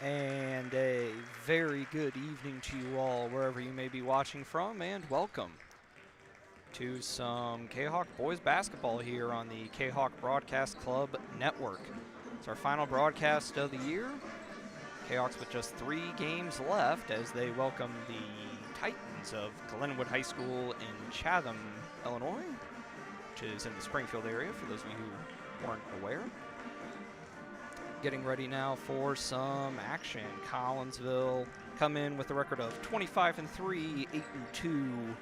And a very good evening to you all, wherever you may be watching from, and welcome to some Kahok boys basketball here on the Kahok Broadcast Club Network. It's our final broadcast of the year. Kahawks with just 3 games left as they welcome the Titans of Glenwood High School in Chatham, Illinois, which is in the Springfield area, for those of you who weren't aware. Getting ready now for some action. Collinsville come in with a record of 25-3, 8-2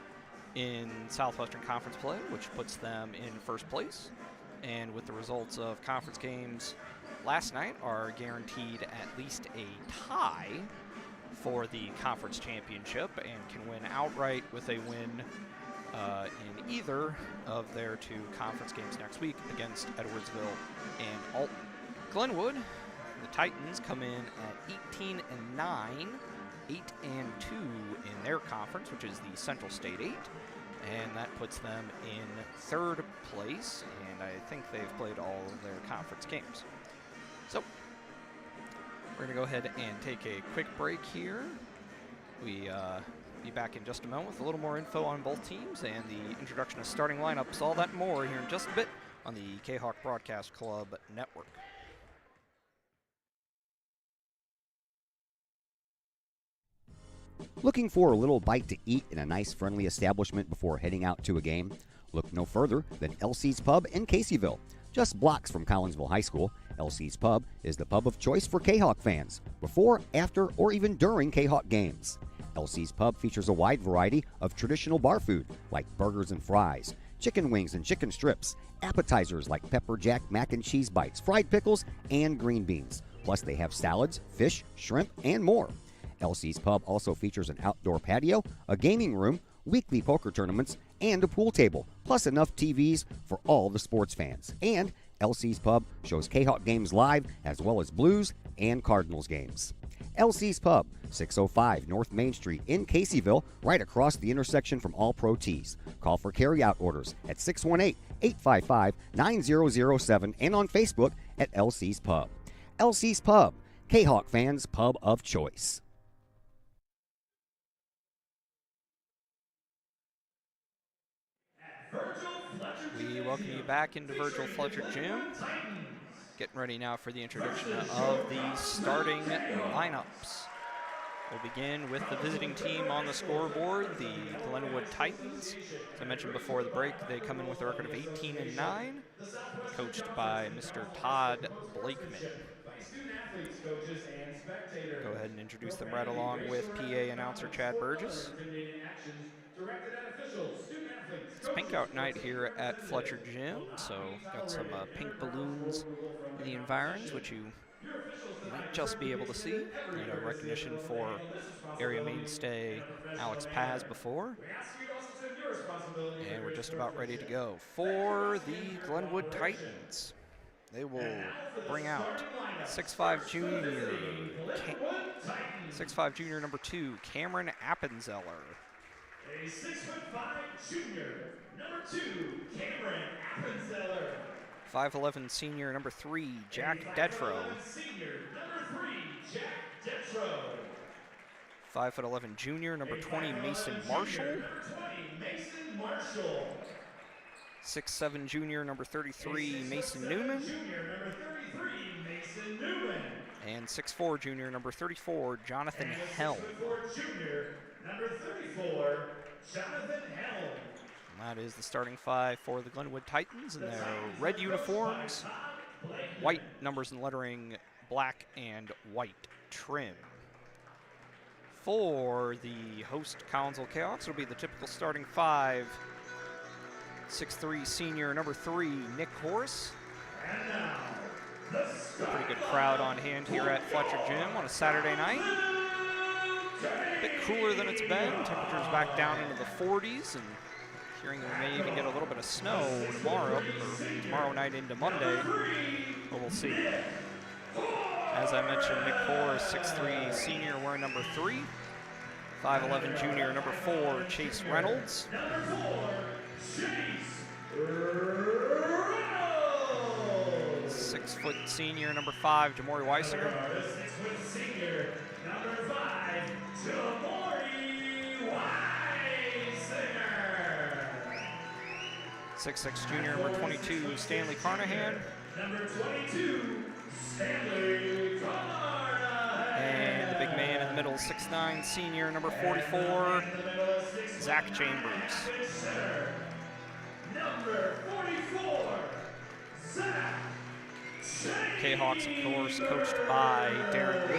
in Southwestern Conference play, which puts them in first place. And with the results of conference games last night are guaranteed at least a tie for the conference championship and can win outright with a win in either of their 2 conference games next week against Edwardsville and Alton. Glenwood, the Titans, come in at 18-9, 8-2 in their conference, which is the Central State 8, and that puts them in 3rd place, and I think they've played all of their conference games. So, we're going to go ahead and take a quick break here. We be back in just a moment with a little more info on both teams and the introduction of starting lineups, all that and more here in just a bit on the Kahok Broadcast Club Network. Looking for a little bite to eat in a nice friendly establishment before heading out to a game? Look no further than LC's Pub in Caseyville. Just blocks from Collinsville High School, LC's Pub is the pub of choice for Kahawk fans, before, after, or even during Kahawk games. LC's Pub features a wide variety of traditional bar food like burgers and fries, chicken wings and chicken strips, appetizers like pepper jack mac and cheese bites, fried pickles, and green beans. Plus they have salads, fish, shrimp, and more. LC's Pub also features an outdoor patio, a gaming room, weekly poker tournaments, and a pool table, plus enough TVs for all the sports fans. And LC's Pub shows Kahawk games live, as well as Blues and Cardinals games. LC's Pub, 605 North Main Street in Caseyville, right across the intersection from All Pro Tees. Call for carryout orders at 618-855-9007 and on Facebook at LC's Pub. LC's Pub, Kahawk fans' pub of choice. We welcome you back into Virgil Fletcher Gym. Getting ready now for the introduction of the starting lineups. We'll begin with the visiting team on the scoreboard, the Glenwood Titans. As I mentioned before the break, they come in with a record of 18-9, coached by Mr. Todd Blakeman. Go ahead and introduce them right along with PA announcer Chad Burgess. It's pink out night here at Fletcher Gym, so got some pink balloons in the environs, which you might just be able to see. Recognition for area mainstay Alex Paz before. And we're just about ready to go. For the Glenwood Titans, they will bring out 6'5 junior number 2, Cameron Appenzeller. A 6'5" junior, number 2, Cameron Appenzeller. 5'11" senior, number 3, Jack Detro. 5'11" senior, number 3, Jack Detro. 5'11" junior, number 20, Mason Marshall. Number 20, Mason Marshall. 6'7" junior, number 33, Mason Newman. Junior, number 33, Mason Newman. And 6'4" junior, number 34, Jonathan Helm. 6'4" junior, number 34, Jonathan Helm. And that is the starting 5 for the Glenwood Titans in their red uniforms, white numbers and lettering, black and white trim. For the host Collinsville Kahawks, it'll be the typical starting 5. 6'3" senior, number 3, Nick Horace. And now, the Pretty good crowd on hand here at Fletcher Gym on a Saturday night. A bit cooler than it's been. Temperatures back down into the 40s, and hearing we may even get a little bit of snow tomorrow night into Monday, but we'll see. As I mentioned, Nick Horace, 6'3" senior, wearing number 3. 5'11" junior, number 4, Chase Reynolds. number 4, Chase Reynolds. 6-foot senior, number 5, Jamori Weisinger. The 6-foot senior, number 5, Jamori Weisinger. 6'6" junior, number 22, Stanley Carnahan. Number 22, Stanley Carnahan. And the big man in the middle, 6'9", senior, number 44, Zach Chambers. Number 44, Zach Chambers. K-Hawks, of course, coached by Darren Lee.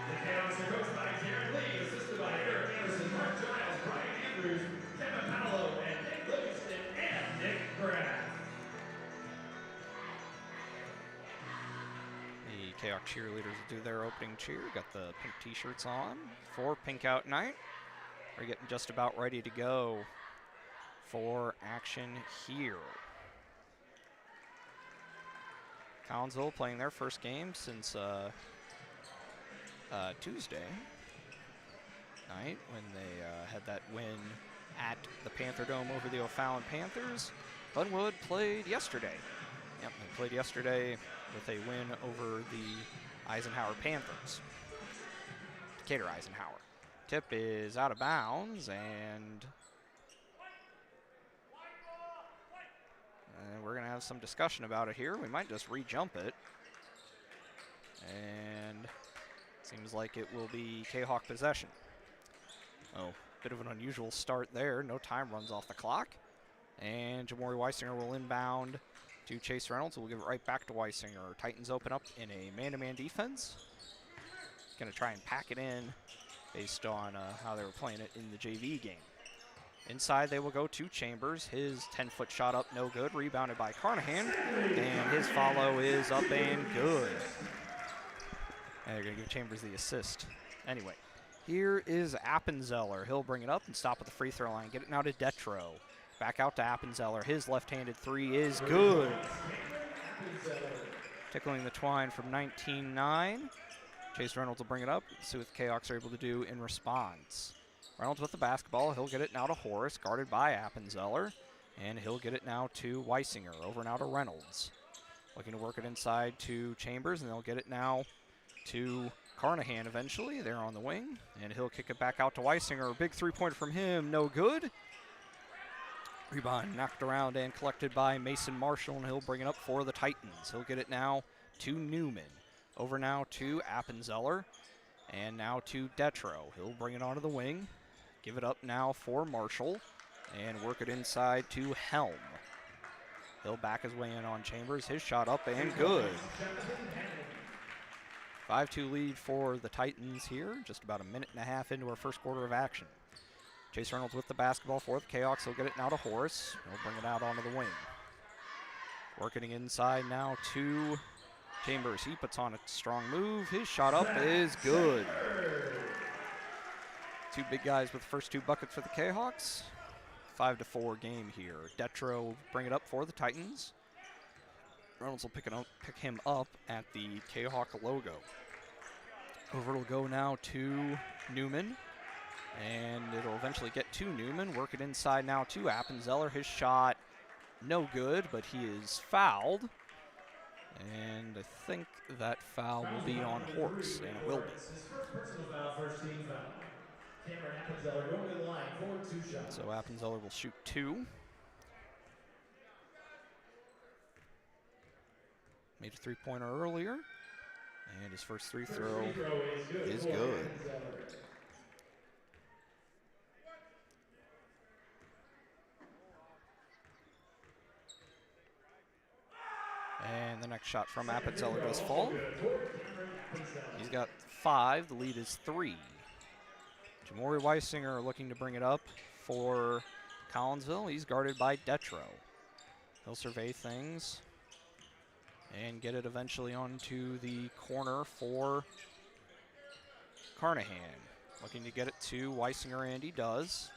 The K-Hawks are coached by Darren Lee, assisted by Eric Anderson, Mark Giles, Brian Andrews, Kevin Paolo, and Nick Livingston, and Nick Graff. The K-Hawk cheerleaders will do their opening cheer. Got the pink t-shirts on for Pink Out Night. We're getting just about ready to go for action here. Collinsville playing their first game since Tuesday night when they had that win at the Panther Dome over the O'Fallon Panthers. Glenwood played yesterday. Yep, they played yesterday with a win over the Eisenhower Panthers. Decatur Eisenhower. Tip is out of bounds, and we're going to have some discussion about it here. We might just re-jump it. And seems like it will be K-Hawk possession. Oh, bit of an unusual start there. No time runs off the clock. And Jamori Weisinger will inbound to Chase Reynolds. We'll give it right back to Weisinger. Titans open up in a man-to-man defense. Going to try and pack it in based on how they were playing it in the JV game. Inside they will go to Chambers. His 10-foot shot up, no good. Rebounded by Carnahan. And his follow is up and good. And they're going to give Chambers the assist. Anyway, here is Appenzeller. He'll bring it up and stop at the free throw line. Get it now to Detro. Back out to Appenzeller. His left-handed three is good. Tickling the twine from 19-9. Chase Reynolds will bring it up. See what the K-Hawks are able to do in response. Reynolds with the basketball. He'll get it now to Horace, guarded by Appenzeller. And he'll get it now to Weisinger. Over now to Reynolds. Looking to work it inside to Chambers, and they'll get it now to Carnahan eventually. They're on the wing, and he'll kick it back out to Weisinger. Big three-pointer from him, no good. Rebound knocked around and collected by Mason Marshall, and he'll bring it up for the Titans. He'll get it now to Newman. Over now to Appenzeller, and now to Detro. He'll bring it onto the wing. Give it up now for Marshall, and work it inside to Helm. He'll back his way in on Chambers. His shot up and good. 5-2 lead for the Titans here, just about a minute and a half into our first quarter of action. Chase Reynolds with the basketball for the K-Hawks. He'll get it now to Horace. He'll bring it out onto the wing. Working inside now to Chambers. He puts on a strong move. His shot up is good. Two big guys with the first two buckets for the K-Hawks. 5-4 game here. Detro will bring it up for the Titans. Reynolds will pick him up at the K-Hawk logo. Over it'll go now to Newman. And it'll eventually get to Newman. Work it inside now to Appenzeller. His shot no good, but he is fouled. And I think that foul will be on Horse, and it will be. His first personal foul, first team foul. Cameron Appenzeller going to the line for 2 shots. So Appenzeller will shoot 2. Made a three-pointer earlier. And his first free throw is good. And the next shot from Appenzeller does fall. He's got 5. The lead is 3. Jamori Weisinger looking to bring it up for Collinsville. He's guarded by Detro. He'll survey things and get it eventually onto the corner for Carnahan. Looking to get it to Weisinger, and he does.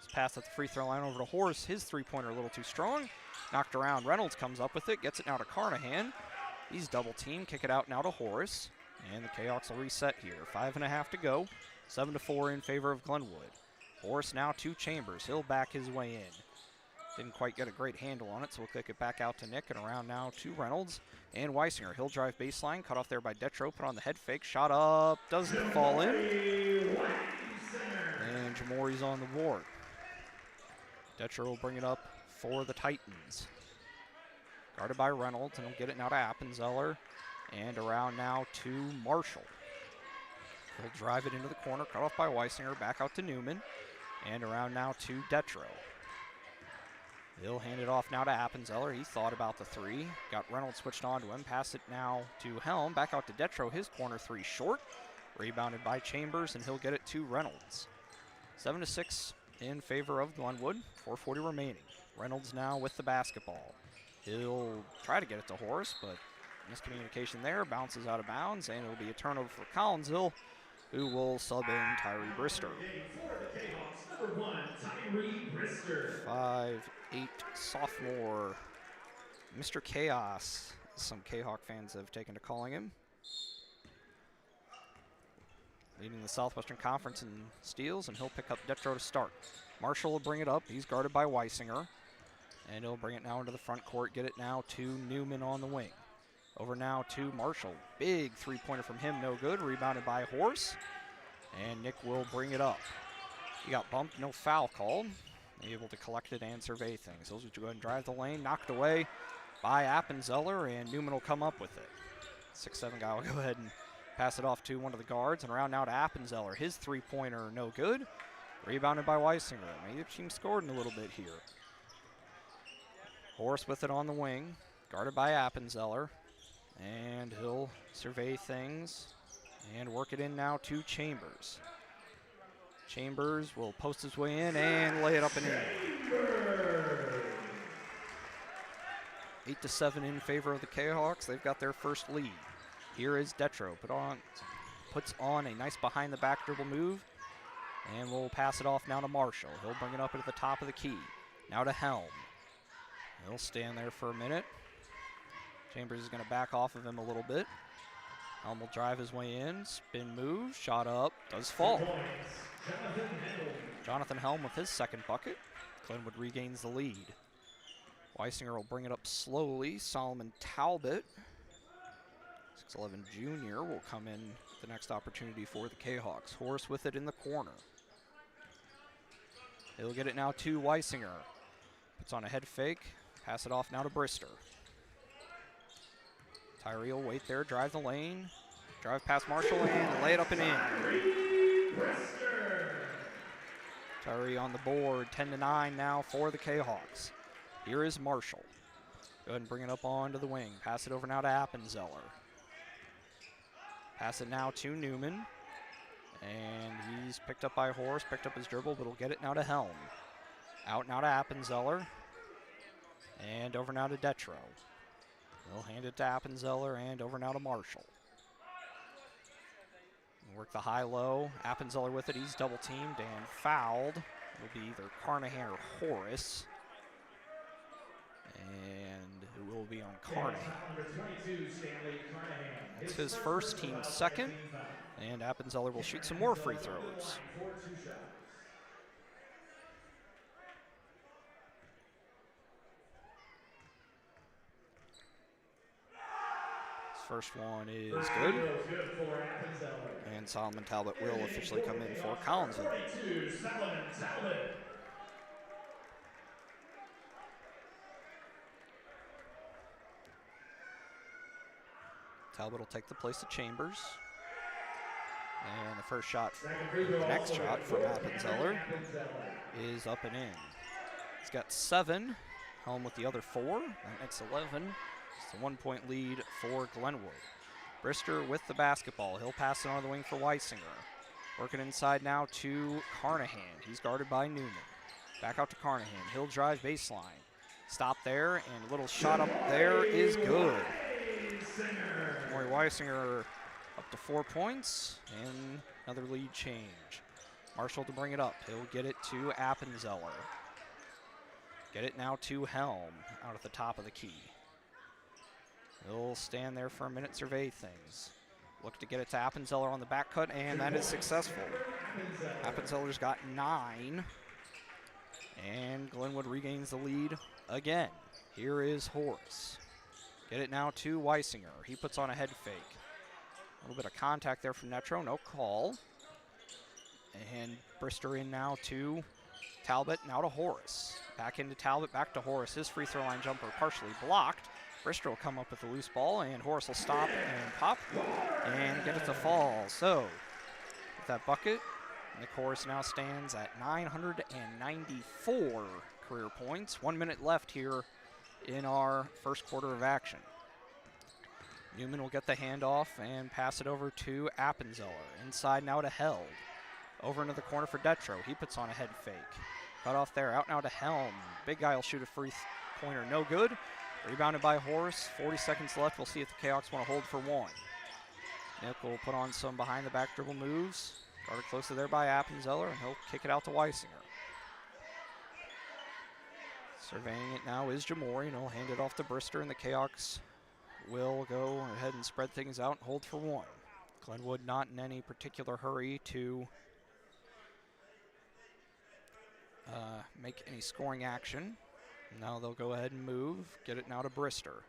His pass at the free throw line over to Horace. His three-pointer a little too strong. Knocked around. Reynolds comes up with it, gets it now to Carnahan. He's double-teamed. Kick it out now to Horace. And the K-Hawks will reset here. 5.5 to go. 7-4 in favor of Glenwood. Horace now to Chambers. He'll back his way in. Didn't quite get a great handle on it, so we'll kick it back out to Nick, and around now to Reynolds and Weisinger. He'll drive baseline, cut off there by Detro, put on the head fake, shot up, doesn't fall in. And Jamori's on the board. Detro will bring it up for the Titans. Guarded by Reynolds, and he'll get it now to Appenzeller. And around now to Marshall. He'll drive it into the corner, cut off by Weisinger, back out to Newman. And around now to Detro. He'll hand it off now to Appenzeller. He thought about the three. Got Reynolds switched on to him. Pass it now to Helm. Back out to Detro. His corner three short. Rebounded by Chambers, and he'll get it to Reynolds. 7-6 in favor of Glenwood. 4:40 remaining. Reynolds now with the basketball. He'll try to get it to Horace, but miscommunication there. Bounces out of bounds, and it'll be a turnover for Collinsville, who will sub in Tyree Brister. 5'8" sophomore, Mr. Chaos, some Kahok fans have taken to calling him. Leading the Southwestern Conference in steals, and he'll pick up Detro to start. Marshall will bring it up. He's guarded by Weisinger, and he'll bring it now into the front court, get it now to Newman on the wing. Over now to Marshall. Big three-pointer from him, no good. Rebounded by Horse, and Nick will bring it up. He got bumped, no foul called. Able to collect it and survey things. He'll go ahead and drive the lane, knocked away by Appenzeller, and Newman will come up with it. 6'7" guy will go ahead and pass it off to one of the guards, and around now to Appenzeller. His three-pointer, no good. Rebounded by Weisinger. Maybe the team scored in a little bit here. Horse with it on the wing, guarded by Appenzeller, and he'll survey things and work it in now to Chambers. Chambers will post his way in and lay it up and in. 8-7 in favor of the Kahawks. They've got their first lead. Here is Detro. Puts on a nice behind-the-back dribble move, and we'll pass it off now to Marshall. He'll bring it up at the top of the key. Now to Helm. He'll stand there for a minute. Chambers is going to back off of him a little bit. Helm will drive his way in, spin move, shot up, does fall. Jonathan Helm with his second bucket. Glenwood regains the lead. Weisinger will bring it up slowly. Solomon Talbot, 6'11" junior, will come in the next opportunity for the Kahawks. Horace with it in the corner. He'll get it now to Weisinger. Puts on a head fake. Pass it off now to Brister. Tyree will wait there, drive the lane, drive past Marshall, and lay it up and in. Tyree on the board, 10-9 now for the Kahawks. Here is Marshall. Go ahead and bring it up onto the wing. Pass it over now to Appenzeller. Pass it now to Newman. And he's picked up by Horace, picked up his dribble, but he'll get it now to Helm. Out now to Appenzeller. And over now to Detro. He'll hand it to Appenzeller and over now to Marshall. Work the high-low. Appenzeller with it. He's double-teamed and fouled. It'll be either Carnahan or Horace. And it will be on Carnahan. It's his first, team second. And Appenzeller will shoot some more free throws. First one is good. And Solomon Talbot will officially come in for Collinsville. Talbot will take the place of Chambers. And the first shot, the next shot from Appenzeller is up and in. He's got 7. Helm with the other 4. That makes 11. It's a 1-point lead for Glenwood. Brister with the basketball. He'll pass it on the wing for Weisinger. Working inside now to Carnahan. He's guarded by Newman. Back out to Carnahan. He'll drive baseline. Stop there, and a little shot up there is good. Maury Weisinger up to 4 points, and another lead change. Marshall to bring it up. He'll get it to Appenzeller. Get it now to Helm out at the top of the key. He'll stand there for a minute, survey things. Look to get it to Appenzeller on the back cut, and that is successful. Appenzeller's got 9. And Glenwood regains the lead again. Here is Horace. Get it now to Weisinger. He puts on a head fake. A little bit of contact there from Netro, no call. And Brister in now to Talbot, now to Horace. Back into Talbot, back to Horace. His free throw line jumper partially blocked. Brister will come up with a loose ball, and Horace will stop and pop and get it to fall. So, with that bucket, Nick Horace now stands at 994 career points. 1 minute left here in our first quarter of action. Newman will get the handoff and pass it over to Appenzeller. Inside now to Held. Over into the corner for Detro. He puts on a head fake. Cut off there. Out now to Helm. Big guy will shoot a free pointer. No good. Rebounded by Horace. 40 seconds left. We'll see if the Kahawks want to hold for one. Nick will put on some behind the back dribble moves. Started closer there by Appenzeller, and he'll kick it out to Weisinger. Surveying it now is Jamori, and he'll hand it off to Brister, and the Kahawks will go ahead and spread things out and hold for one. Glenwood not in any particular hurry to make any scoring action. Now they'll go ahead and move, get it now to Brister.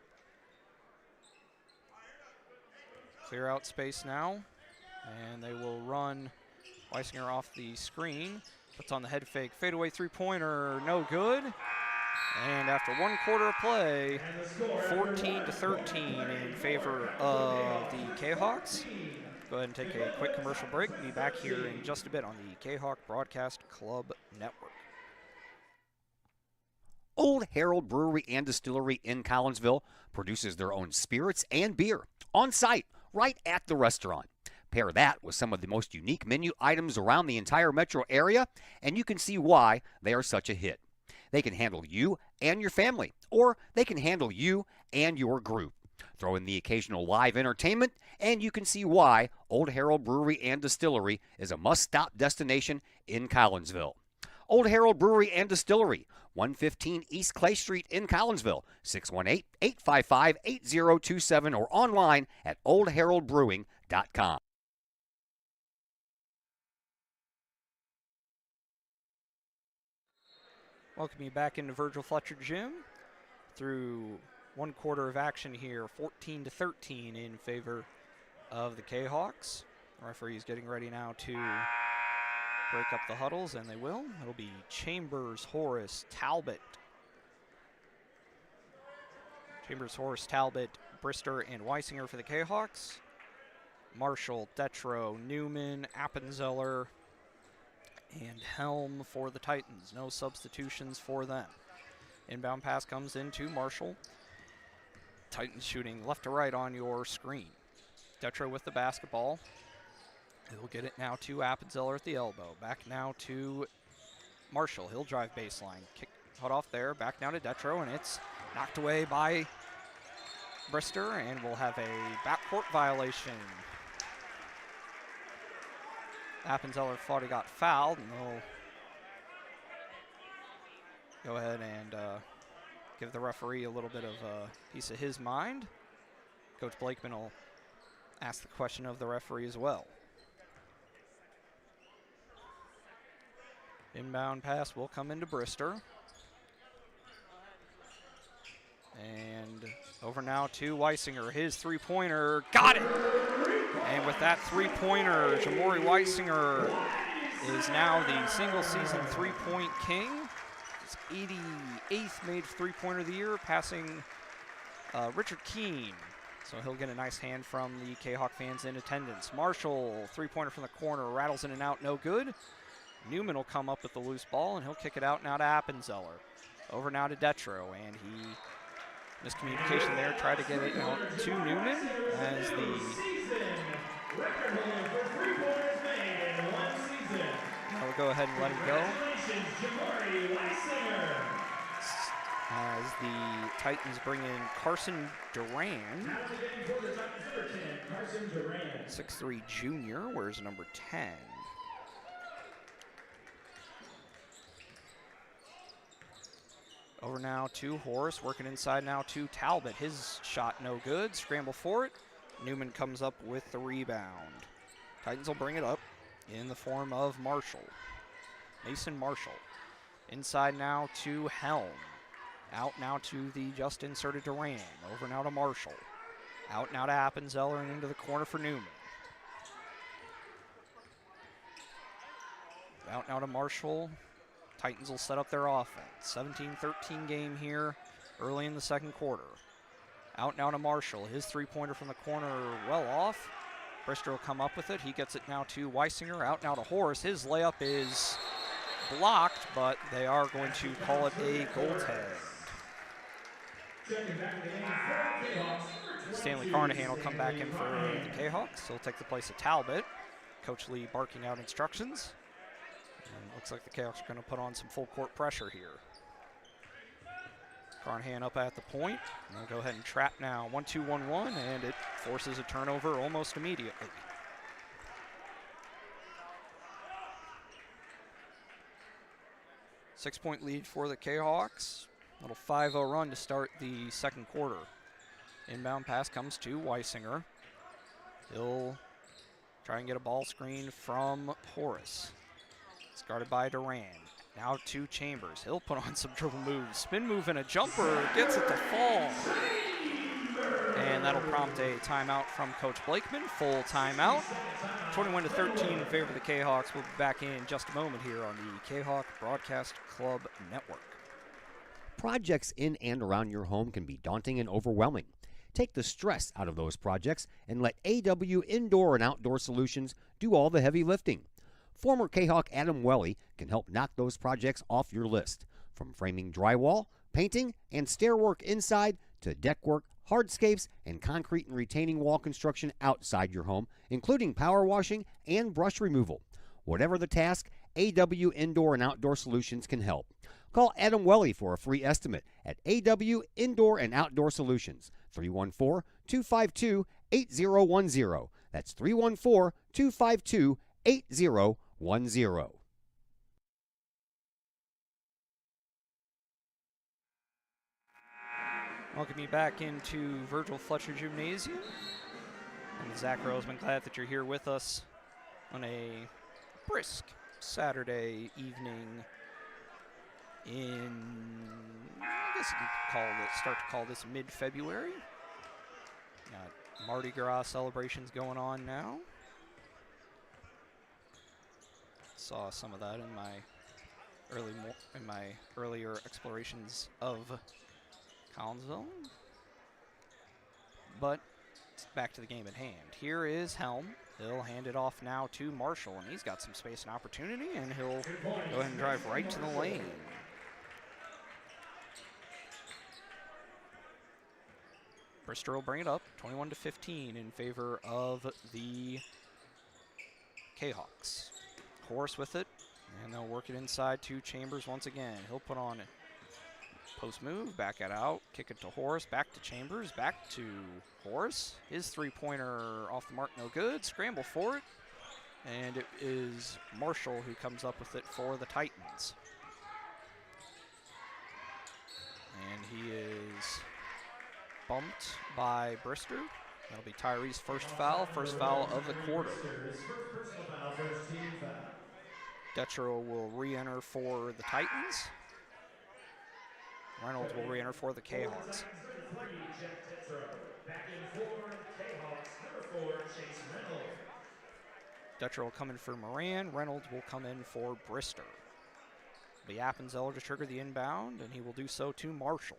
Clear out space now, and they will run Weisinger off the screen. Puts on the head fake, fadeaway three-pointer, no good. And after 1 quarter of play, 14-13 in favor of the Kahawks. Go ahead and take a quick commercial break. Be back here in just a bit on the Kahawk Broadcast Club Network. Old Herald Brewery and Distillery in Collinsville produces their own spirits and beer on site, right at the restaurant. Pair that with some of the most unique menu items around the entire metro area, and you can see why they are such a hit. They can handle you and your family, or they can handle you and your group. Throw in the occasional live entertainment, and you can see why Old Herald Brewery and Distillery is a must-stop destination in Collinsville. Old Herald Brewery and Distillery, 115 East Clay Street in Collinsville, 618-855-8027, or online at oldheraldbrewing.com. Welcome you back into Virgil Fletcher Gym through 1 quarter of action here, 14-13 in favor of the Kahawks. The referee's getting ready now to break up the huddles, and they will. It'll be Chambers, Horace, Talbot. Chambers, Horace, Talbot, Brister, and Weisinger for the Kahawks. Marshall, Detro, Newman, Appenzeller, and Helm for the Titans. No substitutions for them. Inbound pass comes into Marshall. Titans shooting left to right on your screen. Detro with the basketball. He'll get it now to Appenzeller at the elbow. Back now to Marshall. He'll drive baseline. Kick cut off there. Back now to Detro, and it's knocked away by Brister, and we'll have a backcourt violation. Appenzeller thought he got fouled, and they'll go ahead and give the referee a little bit of a piece of his mind. Coach Blakeman will ask the question of the referee as well. Inbound pass will come into Brister. And over now to Weisinger. His three-pointer, got it! And with that three-pointer, Jamori Weisinger is now the single-season three-point king. His 88th made three-pointer of the year, passing Richard Keene. So he'll get a nice hand from the Kahawk fans in attendance. Marshall, three-pointer from the corner, rattles in and out, no good. Newman will come up with the loose ball, and he'll kick it out now to Appenzeller. Over now to Detro, and he miscommunication there, tried to get it out to Newman as the I'll go ahead and let him go. As the Titans bring in Carson Duran, 6'3" junior, wears number 10. Over now to Horace, working inside now to Talbot. His shot no good, scramble for it. Newman comes up with the rebound. Titans will bring it up in the form of Marshall. Mason Marshall. Inside now to Helm. Out now to the just inserted Duran. Over now to Marshall. Out now to Appenzeller and into the corner for Newman. Out now to Marshall. Titans will set up their offense. 17-13 game here early in the second quarter. Out now to Marshall. His three-pointer from the corner well off. Brister will come up with it. He gets it now to Weisinger. Out now to Horace. His layup is blocked, but they are going to call it a goaltend. Stanley Carnahan will come back in for the Kahawks. He'll take the place of Talbot. Coach Lee barking out instructions. And it looks like the Kahawks are going to put on some full court pressure here. Carnahan up at the point. And they'll go ahead and trap now. 1-2-1-1, and it forces a turnover almost immediately. Six-point lead for the Kahawks. Little 5-0 run to start the second quarter. Inbound pass comes to Weisinger. He'll try and get a ball screen from Horace. It's guarded by Duran. Now to Chambers. He'll put on some dribble moves. Spin move and a jumper. Gets it to fall. And that'll prompt a timeout from Coach Blakeman. Full timeout. 21-13 in favor of the Kahawks. We'll be back in just a moment here on the Kahawk Broadcast Club Network. Projects in and around your home can be daunting and overwhelming. Take the stress out of those projects and let AW Indoor and Outdoor Solutions do all the heavy lifting. Former Kahawk Adam Welly can help knock those projects off your list. From framing drywall, painting, and stair work inside to deck work, hardscapes, and concrete and retaining wall construction outside your home, including power washing and brush removal. Whatever the task, AW Indoor and Outdoor Solutions can help. Call Adam Welly for a free estimate at AW Indoor and Outdoor Solutions, 314-252-8010. That's 314-252-8010. Welcome you back into Virgil Fletcher Gymnasium. I'm Zach Roseman, glad that you're here with us on a brisk Saturday evening in, I guess you could start to call this mid-February. Got Mardi Gras celebrations going on now. Saw some of that in my earlier explorations of Collinsville. But back to the game at hand. Here is Helm. He'll hand it off now to Marshall, and he's got some space and opportunity, and he'll go ahead and drive right to the lane. Brister will bring it up, 21-15 in favor of the Kahawks. Horace with it, and they'll work it inside to Chambers once again. He'll put on post move, back it out, kick it to Horace, back to Chambers, back to Horace. His three-pointer off the mark, no good. Scramble for it, and it is Marshall who comes up with it for the Titans. And he is bumped by Brister. That'll be Tyree's first foul of the quarter. Detro will re-enter for the Titans. Reynolds will re-enter for the Kahawks. Detro will come in for Moran. Reynolds will come in for Brister. The Appenzeller to trigger the inbound, and he will do so to Marshall.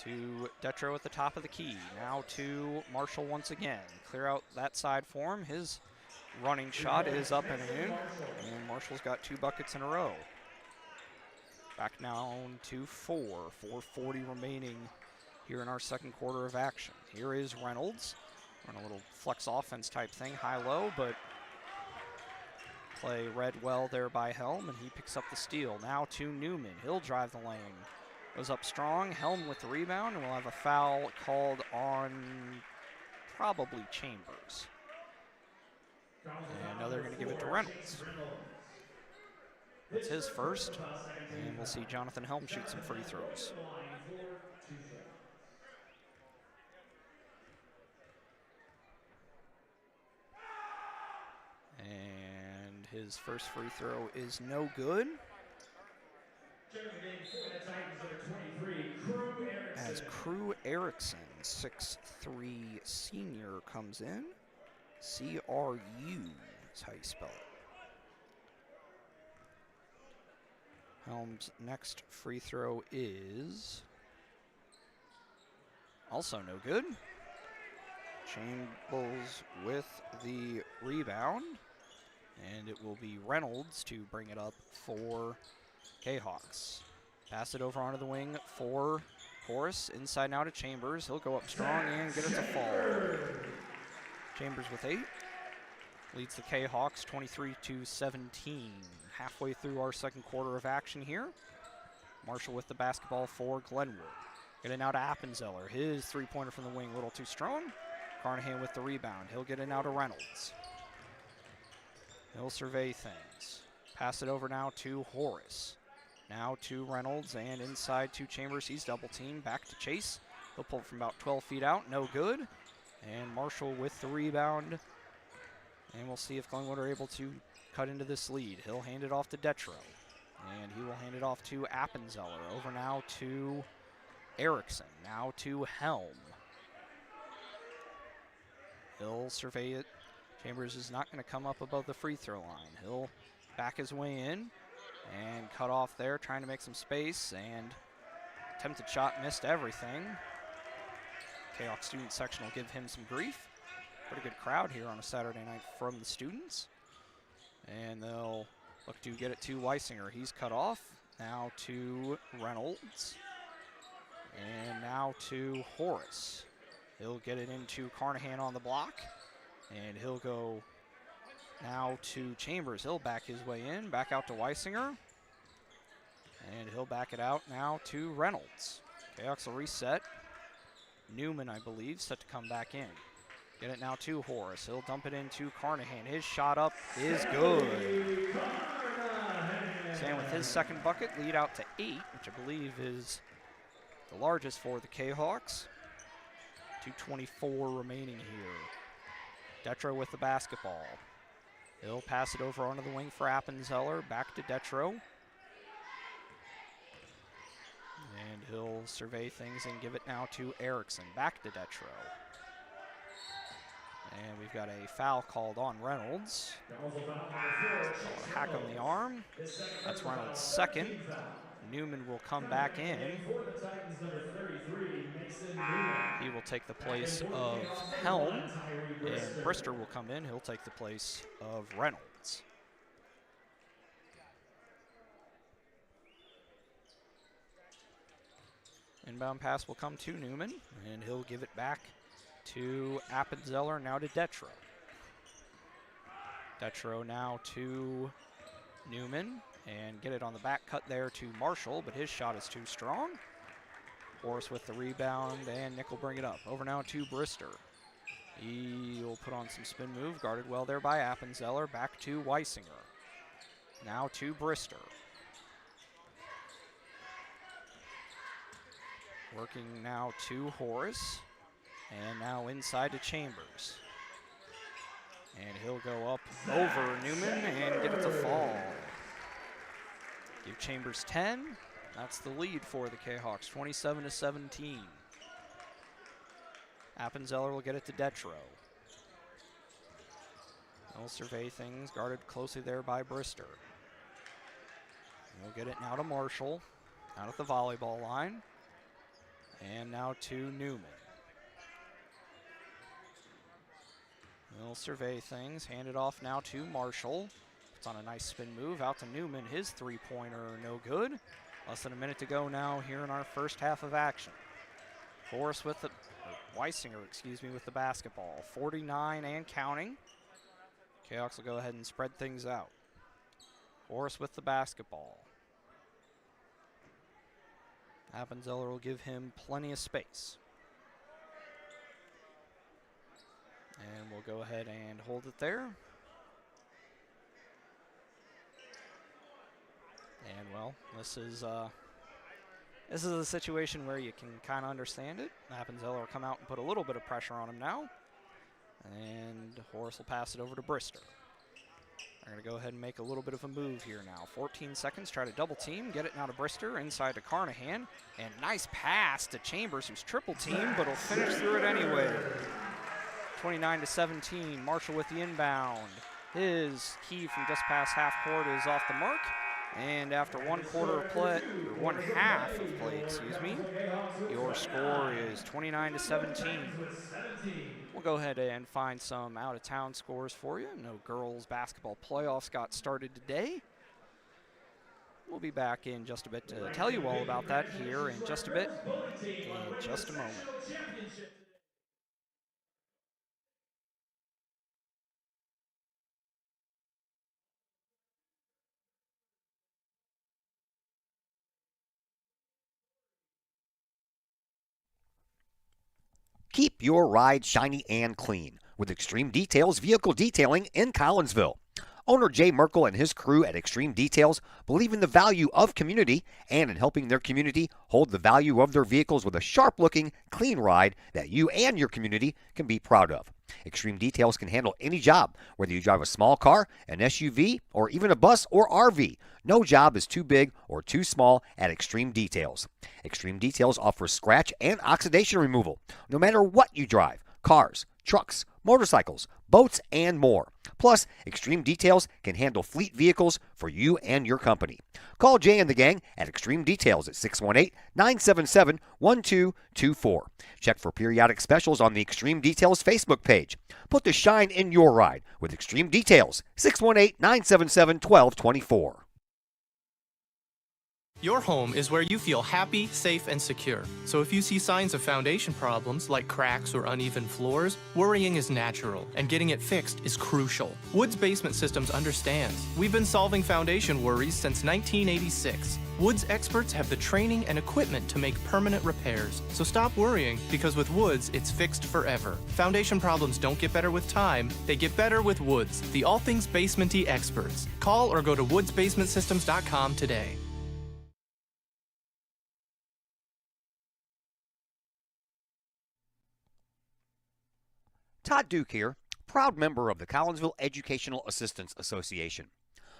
To Detro at the top of the key. Now to Marshall once again. Clear out that side for him. His running shot is up and in, and Marshall's got 2 buckets in a row. Back now to 4:40 remaining here in our second quarter of action. Here is Reynolds. Run a little flex offense type thing, high-low, but play read well there by Helm, and he picks up the steal. Now to Newman. He'll drive the lane. Goes up strong. Helm with the rebound, and we'll have a foul called on probably Chambers. And now they're going to give it to Reynolds. That's his first, and we'll see Jonathan Helm shoot some free throws. And his first free throw is no good. Starting the game for the Titans, number 23, Crew Erickson. As Crew Erickson, 6'3" senior, comes in. C-R-U is how you spell it. Helm's next free throw is also no good. Chambers with the rebound, and it will be Reynolds to bring it up for Kahawks. Pass it over onto the wing for Horace, inside now to Chambers. He'll go up strong and get it to fall. Chambers with 8. Leads the Kahawks 23-17. Halfway through our second quarter of action here. Marshall with the basketball for Glenwood. Get it now to Appenzeller. His three-pointer from the wing a little too strong. Carnahan with the rebound. He'll get it now to Reynolds. He'll survey things. Pass it over now to Horace. Now to Reynolds and inside to Chambers. He's double teamed. Back to Chase. He'll pull it from about 12 feet out. No good. And Marshall with the rebound. And we'll see if Glenwood are able to cut into this lead. He'll hand it off to Detro. And he will hand it off to Appenzeller. Over now to Erickson. Now to Helm. He'll survey it. Chambers is not going to come up above the free throw line. He'll back his way in and cut off there, trying to make some space, and attempted shot missed everything. Kahawk student section will give him some grief. Pretty good crowd here on a Saturday night from the students. And they'll look to get it to Weisinger. He's cut off. Now to Reynolds. And now to Horace. He'll get it into Carnahan on the block. And he'll go now to Chambers. He'll back his way in, back out to Weisinger. And he'll back it out now to Reynolds. Kahawks will reset. Newman, I believe, set to come back in. Get it now to Horace. He'll dump it into Carnahan. His shot up is good. Sam with his second bucket, lead out to 8, which I believe is the largest for the Kahawks. 2:24 remaining here. Detro with the basketball. He'll pass it over onto the wing for Appenzeller. Back to Detro. And he'll survey things and give it now to Erickson. Back to Detro. And we've got a foul called on Reynolds. A hack on the arm. That's Reynolds' second. Newman will come back in. He will take the place of Helm. And Brister will come in. He'll take the place of Reynolds. Inbound pass will come to Newman, and he'll give it back to Appenzeller, now to Detro. Detro now to Newman, and get it on the back cut there to Marshall, but his shot is too strong. Horace with the rebound, and Nick will bring it up. Over now to Brister. He will put on some spin move, guarded well there by Appenzeller. Back to Weisinger. Now to Brister. Working now to Horace. And now inside to Chambers. And he'll go up over Newman and get it to fall. Give Chambers 10. That's the lead for the Kahawks, 27-17. Appenzeller will get it to Detro. He'll survey things, guarded closely there by Brister. He'll get it now to Marshall, out at the volleyball line. And now to Newman. He'll survey things, hand it off now to Marshall. It's on a nice spin move, out to Newman. His three-pointer no good. Less than a minute to go now here in our first half of action. Horace with the, Weisinger, excuse me, with the basketball. 49 and counting. Kahawks will go ahead and spread things out. Horace with the basketball. Appenzeller will give him plenty of space. And we'll go ahead and hold it there. And well, this is a situation where you can kind of understand it. Appenzeller will come out and put a little bit of pressure on him now. And Horace will pass it over to Brister. They're going to go ahead and make a little bit of a move here now. 14 seconds, try to double team, get it now to Brister, inside to Carnahan, and nice pass to Chambers, who's triple team, but will finish through it anyway. 29-17, Marshall with the inbound. His key from just past half court is off the mark, and after one half of play, your score is 29-17. We'll go ahead and find some out-of-town scores for you. No girls basketball playoffs got started today. We'll be back in just a bit to tell you all about that here in just a bit, in just a moment. Keep your ride shiny and clean with Extreme Details Vehicle Detailing in Collinsville. Owner Jay Merkel and his crew at Extreme Details believe in the value of community and in helping their community hold the value of their vehicles with a sharp-looking, clean ride that you and your community can be proud of. Extreme Details can handle any job, whether you drive a small car, an SUV, or even a bus or RV. No job is too big or too small at Extreme Details. Extreme Details offers scratch and oxidation removal, no matter what you drive: cars, trucks, motorcycles, boats, and more. Plus, Extreme Details can handle fleet vehicles for you and your company. Call Jay and the gang at Extreme Details at 618-977-1224. Check for periodic specials on the Extreme Details Facebook page. Put the shine in your ride with Extreme Details, 618-977-1224. Your home is where you feel happy, safe, and secure. So if you see signs of foundation problems like cracks or uneven floors, worrying is natural, and getting it fixed is crucial. Woods Basement Systems understands. We've been solving foundation worries since 1986. Woods experts have the training and equipment to make permanent repairs. So stop worrying, because with Woods, it's fixed forever. Foundation problems don't get better with time, they get better with Woods, the all things basement-y experts. Call or go to woodsbasementsystems.com today. Todd Duke here, proud member of the Collinsville Educational Assistance Association.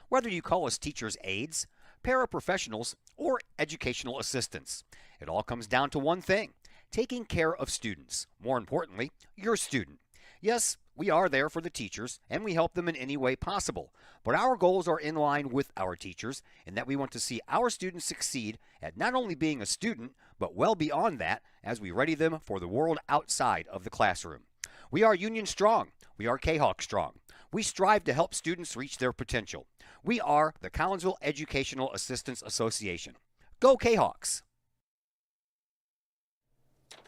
Whether you call us teachers' aides, paraprofessionals, or educational assistants, it all comes down to one thing: taking care of students. More importantly, your student. Yes, we are there for the teachers, and we help them in any way possible. But our goals are in line with our teachers, in that we want to see our students succeed at not only being a student, but well beyond that as we ready them for the world outside of the classroom. We are Union Strong. We are Kahok Strong. We strive to help students reach their potential. We are the Collinsville Educational Assistance Association. Go Kahawks!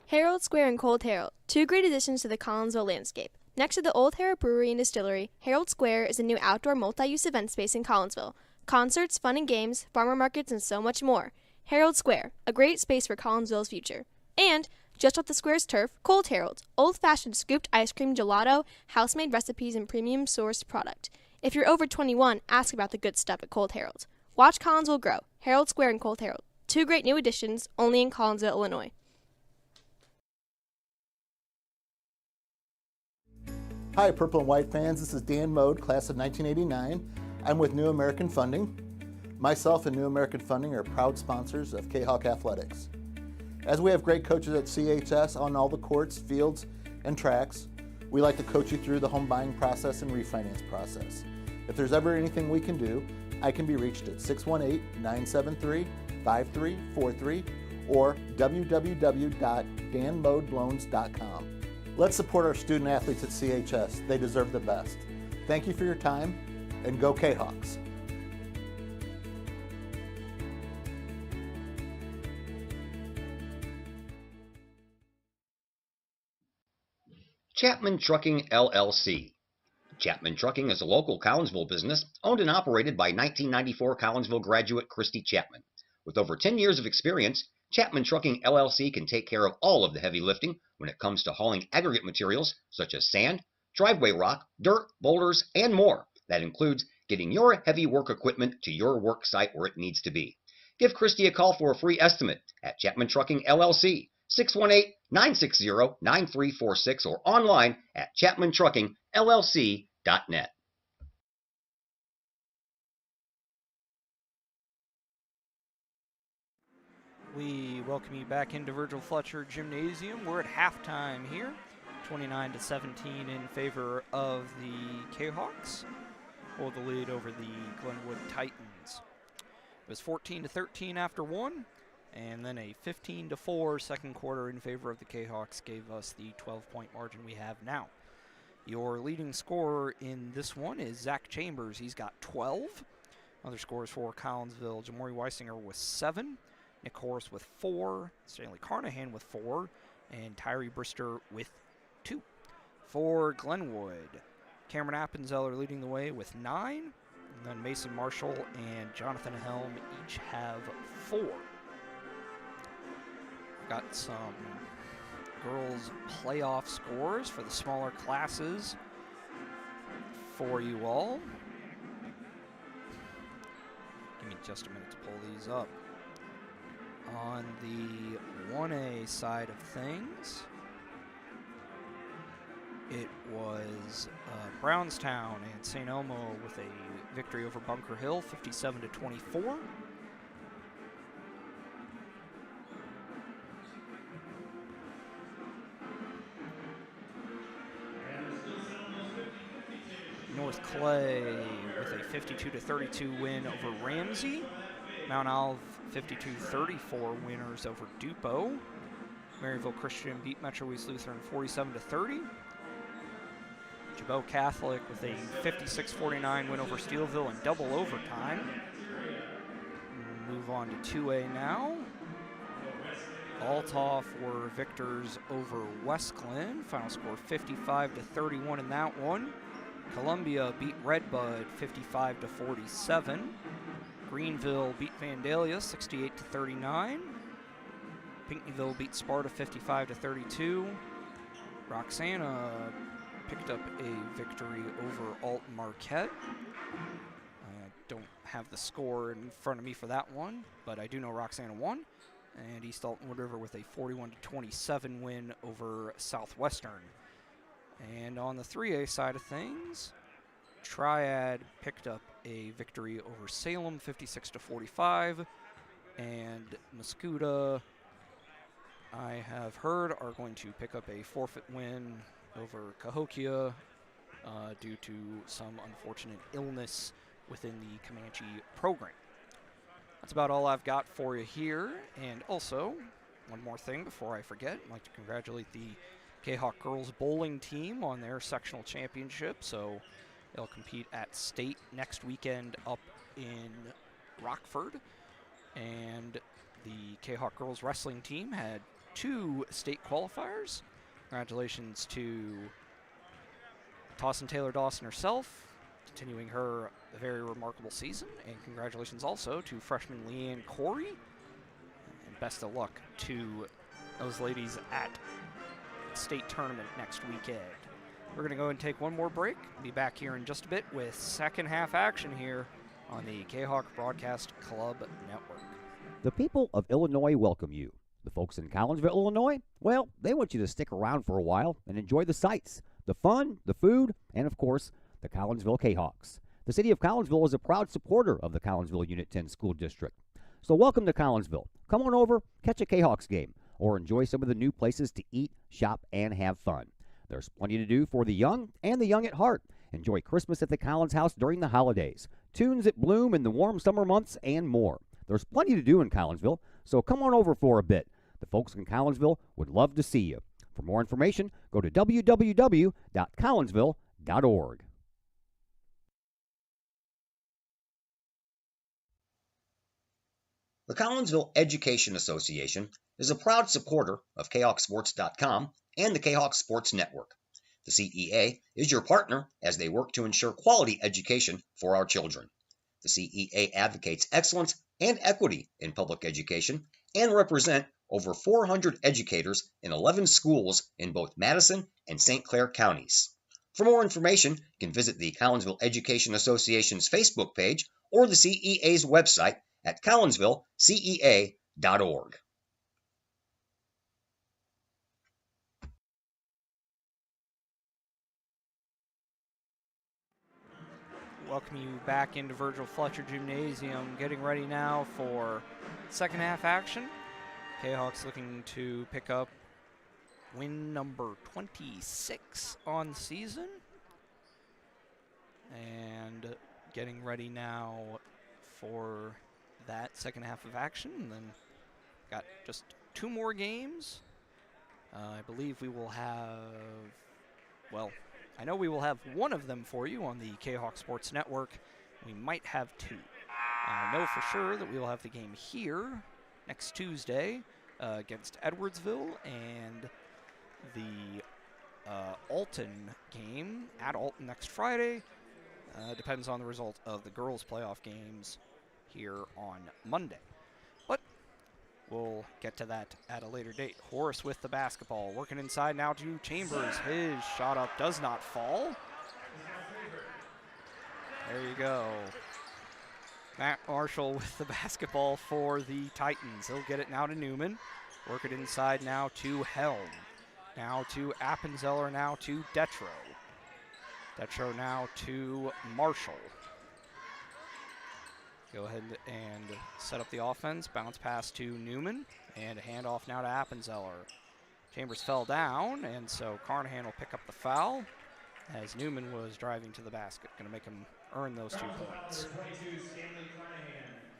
Herald Square and Cold Herald, two great additions to the Collinsville landscape. Next to the Old Herald Brewery and Distillery, Herald Square is a new outdoor multi-use event space in Collinsville. Concerts, fun and games, farmer markets, and so much more. Herald Square, a great space for Collinsville's future. And just off the square's turf, Cold Herald, old-fashioned scooped ice cream gelato, house-made recipes, and premium sourced product. If you're over 21, ask about the good stuff at Cold Herald. Watch Collinsville grow. Herald Square and Cold Herald, two great new additions, only in Collinsville, Illinois. Hi, Purple and White fans. This is Dan Mode, class of 1989. I'm with New American Funding. Myself and New American Funding are proud sponsors of Kahok Athletics. As we have great coaches at CHS on all the courts, fields, and tracks, we like to coach you through the home buying process and refinance process. If there's ever anything we can do, I can be reached at 618-973-5343 or www.danmodeloans.com. Let's support our student athletes at CHS. They deserve the best. Thank you for your time, and go Kahawks. Chapman Trucking LLC. Chapman Trucking is a local Collinsville business owned and operated by 1994 Collinsville graduate Christy Chapman. With over 10 years of experience, Chapman Trucking LLC can take care of all of the heavy lifting when it comes to hauling aggregate materials such as sand, driveway rock, dirt, boulders, and more. That includes getting your heavy work equipment to your work site where it needs to be. Give Christy a call for a free estimate at Chapman Trucking LLC, 618-960-9346, or online at chapmantruckingllc.net. We welcome you back into Virgil Fletcher Gymnasium. We're at halftime here, 29-17 in favor of the Kahawks. Hold the lead over the Glenwood Titans. It was 14-13 after one, and then a 15-4 second quarter in favor of the Kahawks gave us the 12-point margin we have now. Your leading scorer in this one is Zach Chambers. He's got 12. Other scores for Collinsville: Jamori Weisinger with 7, Nick Horace with 4, Stanley Carnahan with 4, and Tyree Brister with 2. For Glenwood, Cameron Appenzeller leading the way with 9, and then Mason Marshall and Jonathan Helm each have 4. Got some girls' playoff scores for the smaller classes for you all. Give me just a minute to pull these up. On the 1A side of things, it was Brownstown and St. Elmo with a victory over Bunker Hill, 57-24. North Clay with a 52-32 win over Ramsey. Mount Olive 52-34 winners over Dupo. Maryville Christian beat Metro East Lutheran 47-30. Jabot Catholic with a 56-49 win over Steelville in double overtime. Move on to 2A now. Althoff were victors over West Glen. Final score 55-31 in that one. Columbia beat Redbud 55-47. Greenville beat Vandalia 68-39. Pinckneyville beat Sparta 55-32. Roxana picked up a victory over Alton Marquette. I don't have the score in front of me for that one, but I do know Roxana won. And East Alton Wood River with a 41-27 win over Southwestern. And on the 3A side of things, Triad picked up a victory over Salem, 56-45, and Muscuda, I have heard, are going to pick up a forfeit win over Cahokia due to some unfortunate illness within the Comanche program. That's about all I've got for you here. And also, one more thing before I forget, I'd like to congratulate the Kahok girls bowling team on their sectional championship. So they'll compete at state next weekend up in Rockford. And the Kahok girls wrestling team had 2 state qualifiers. Congratulations to Dawson Taylor Dawson herself, continuing her very remarkable season. And congratulations also to freshman Leanne Corey. And best of luck to those ladies at state tournament next weekend. We're going to go and take one more break. Be back here in just a bit with second half action here on the Kahok Broadcast Club Network. The people of Illinois welcome you. The folks in Collinsville, Illinois, well, they want you to stick around for a while and enjoy the sights, the fun, the food, and of course, the Collinsville Kahawks. The city of Collinsville is a proud supporter of the Collinsville Unit 10 School District. So welcome to Collinsville. Come on over, catch a Kahawks game, or enjoy some of the new places to eat, shop, and have fun. There's plenty to do for the young and the young at heart. Enjoy Christmas at the Collins House during the holidays, tunes that bloom in the warm summer months, and more. There's plenty to do in Collinsville, so come on over for a bit. The folks in Collinsville would love to see you. For more information, go to www.collinsville.org. The Collinsville Education Association is a proud supporter of KahawkSports.com and the Kahawk Sports Network. The CEA is your partner as they work to ensure quality education for our children. The CEA advocates excellence and equity in public education and represent over 400 educators in 11 schools in both Madison and St. Clair counties. For more information, you can visit the Collinsville Education Association's Facebook page or the CEA's website at collinsvillecea.org. Welcome you back into Virgil Fletcher Gymnasium, getting ready now for second half action. Kahawks looking to pick up win number 26 on the season. And getting ready now for that second half of action. And then got just 2 more games. I believe we will have, well, I know we will have one of them for you on the Kahok Sports Network. We might have 2. I know for sure that we will have the game here next Tuesday against Edwardsville, and the Alton game at Alton next Friday. Depends on the result of the girls' playoff games here on Monday. But we'll get to that at a later date. Horace with the basketball, working inside now to Chambers. His shot up does not fall. There you go. Matt Marshall with the basketball for the Titans. He'll get it now to Newman. Work it inside now to Helm. Now to Appenzeller, now to Detro. Detro now to Marshall. Go ahead and set up the offense. Bounce pass to Newman. And a handoff now to Appenzeller. Chambers fell down, and so Carnahan will pick up the foul as Newman was driving to the basket. Going to make him earn those 2 points.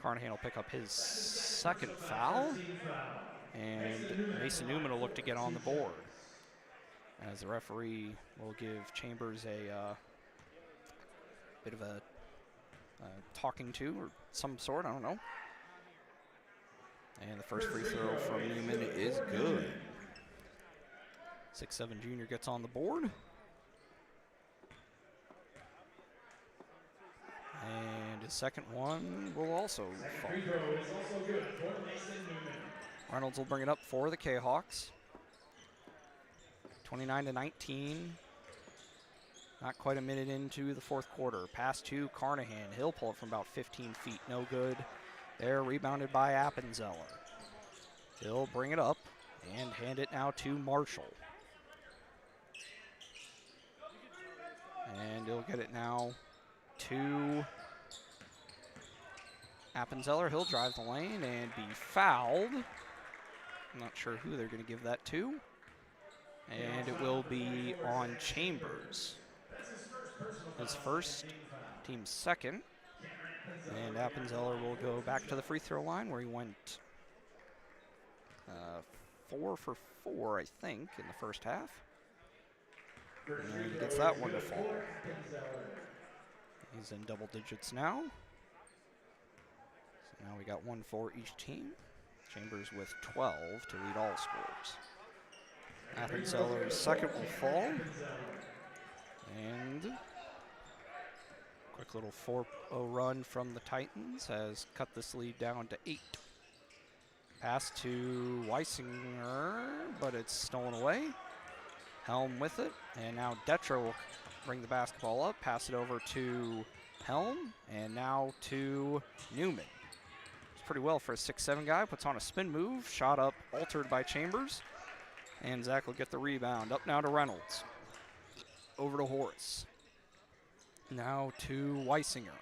Carnahan will pick up his second foul, and Mason Newman will look to get on the board, as the referee will give Chambers a bit of a talking to or some sort, I don't know. And the first free throw from Newman is good. 6'7" junior gets on the board. And his second one will also fall. Reynolds will bring it up for the Kahawks. 29-19. Not quite a minute into the fourth quarter. Pass to Carnahan. He'll pull it from about 15 feet. No good. There, rebounded by Appenzeller. He'll bring it up and hand it now to Marshall. And he'll get it now to Appenzeller. He'll drive the lane and be fouled. I'm not sure who they're going to give that to. And it will be on Chambers. His first, team's second. And Appenzeller will go back to the free throw line where he went 4 for 4, I think, in the first half. And he gets that one to fall. He's in double digits now. So now we got 1 for each team. Chambers with 12 to lead all scores. Appenzeller's second will fall. And quick little 4-0 run from the Titans has cut this lead down to 8. Pass to Weisinger, but it's stolen away. Helm with it, and now Detro will bring the basketball up, pass it over to Helm, and now to Newman. It's pretty well for a 6'7" guy, puts on a spin move, shot up, altered by Chambers, and Zach will get the rebound. Up now to Reynolds. Over to Horace. Now to Weisinger.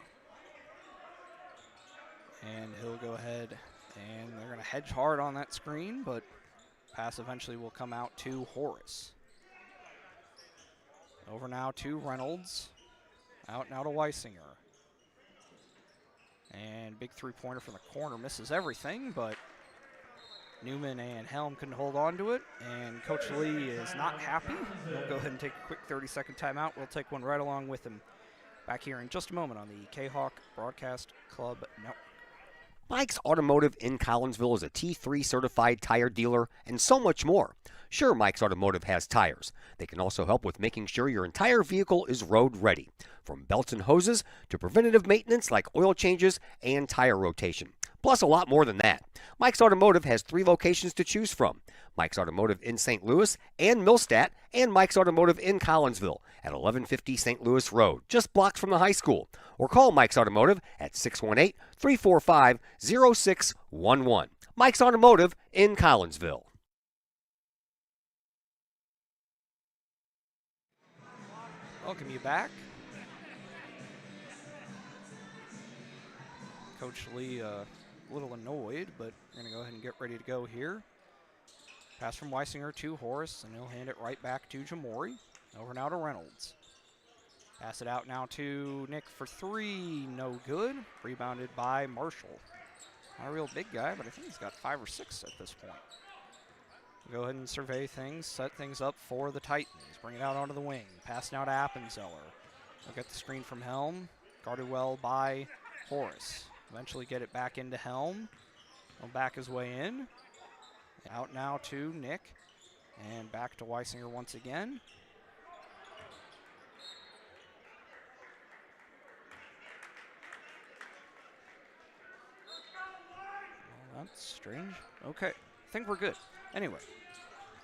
And he'll go ahead, and they're going to hedge hard on that screen, but pass eventually will come out to Horace. Over now to Reynolds. Out now to Weisinger. And big three-pointer from the corner. Misses everything, but Newman and Helm couldn't hold on to it. And Coach Lee is not happy. He'll go ahead and take a quick 30-second timeout. We'll take one right along with him. Back here in just a moment on the Kahok Broadcast Club Network. Mike's Automotive in Collinsville is a T3 certified tire dealer and so much more. Sure, Mike's Automotive has tires. They can also help with making sure your entire vehicle is road ready, from belts and hoses to preventative maintenance like oil changes and tire rotation. Plus a lot more than that. Mike's Automotive has 3 locations to choose from. Mike's Automotive in St. Louis and Millstadt, and Mike's Automotive in Collinsville at 1150 St. Louis Road, just blocks from the high school. Or call Mike's Automotive at 618-345-0611. Mike's Automotive in Collinsville. Welcome you back. Coach Lee a little annoyed, but we're going to go ahead and get ready to go here. Pass from Weisinger to Horace, and he'll hand it right back to Jamori. Over now to Reynolds. Pass it out now to Nick for three. No good. Rebounded by Marshall. Not a real big guy, but I think he's got 5 or 6 at this point. Go ahead and survey things, set things up for the Titans. Bring it out onto the wing. Pass now to Appenzeller. They'll get the screen from Helm. Guarded well by Horace. Eventually get it back into Helm. He'll back his way in. Out now to Nick. And back to Weisinger once again. Well, that's strange. Okay, I think we're good. Anyway,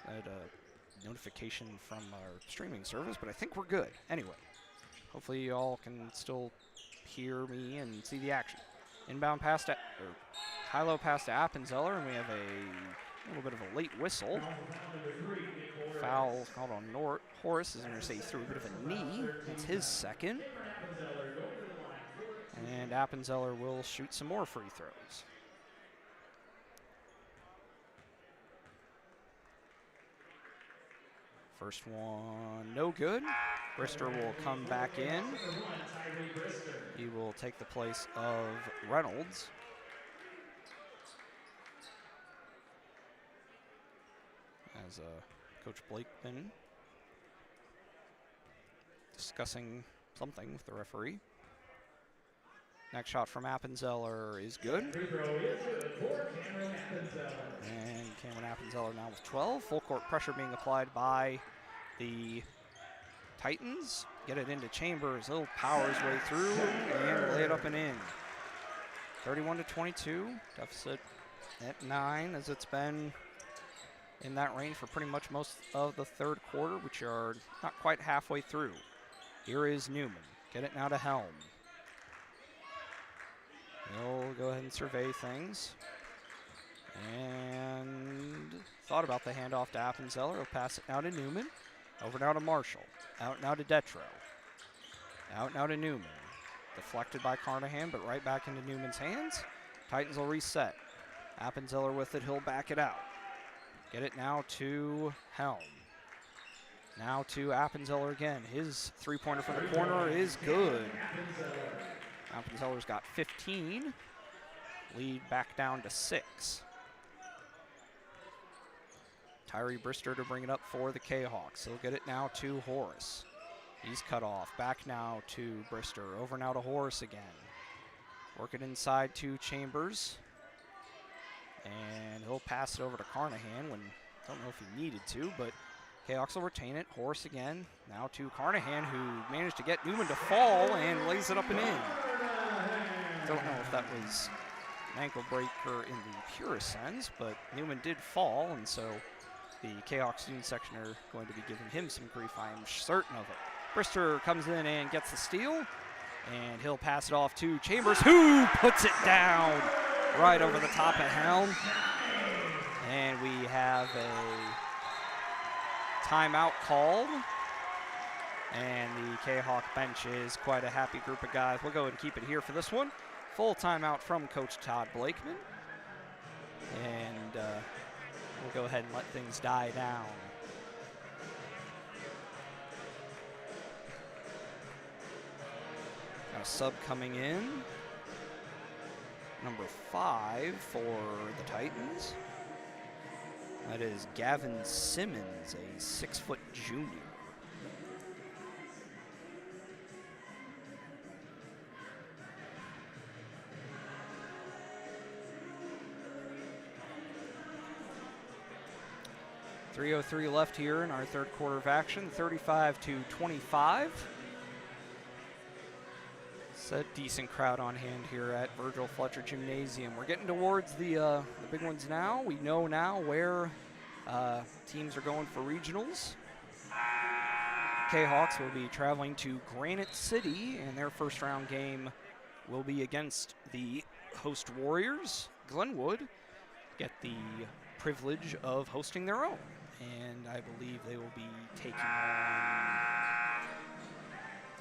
I had a notification from our streaming service, but I think we're good. Anyway, hopefully you all can still hear me and see the action. Inbound pass to, or high-low pass to Appenzeller, and we have a little bit of a late whistle. Foul called on Horace is going to say through a bit of a knee. It's his second. And Appenzeller will shoot some more free throws. First one, no good. Brister will come back in. He will take the place of Reynolds. As Coach Blakeman discussing something with the referee. Next shot from Appenzeller is good. And Cameron Appenzeller now with 12. Full court pressure being applied by the Titans. Get it into Chambers. He'll power his way through and lay it up and in. 31-22. Deficit at 9 as it's been in that range for pretty much most of the third quarter, which are not quite halfway through. Here is Newman. Get it now to Helm. He'll go ahead and survey things. And thought about the handoff to Appenzeller. He'll pass it now to Newman. Over now to Marshall. Out now to Detro. Out now to Newman. Deflected by Carnahan, but right back into Newman's hands. Titans will reset. Appenzeller with it. He'll back it out. Get it now to Helm. Now to Appenzeller again. His three-pointer from the corner is good. Appenzeller's got 15. Lead back down to 6. Tyree Brister to bring it up for the Kahawks. He'll get it now to Horace. He's cut off. Back now to Brister. Over now to Horace again. Work it inside to Chambers. And he'll pass it over to Carnahan when, don't know if he needed to, but Kahawks will retain it. Horace again. Now to Carnahan, who managed to get Newman to fall and lays it up and in. Don't know if that was an ankle breaker in the purest sense, but Newman did fall, and so the Kahawk student section are going to be giving him some grief, I am certain of it. Brister comes in and gets the steal, and he'll pass it off to Chambers, who puts it down right over the top of Helm. And we have a timeout called. And the Kahawk bench is quite a happy group of guys. We'll go ahead and keep it here for this one. Full timeout from Coach Todd Blakeman. And we'll go ahead and let things die down. Got a sub coming in. Number 5 for the Titans. That is Gavin Simmons, a 6-foot junior. .303 left here in our third quarter of action, 35-25. It's a decent crowd on hand here at Virgil Fletcher Gymnasium. We're getting towards the big ones now. We know now where teams are going for regionals. Kahawks will be traveling to Granite City, and their first round game will be against the host Warriors. Glenwood get the privilege of hosting their own, and I believe they will be taking on,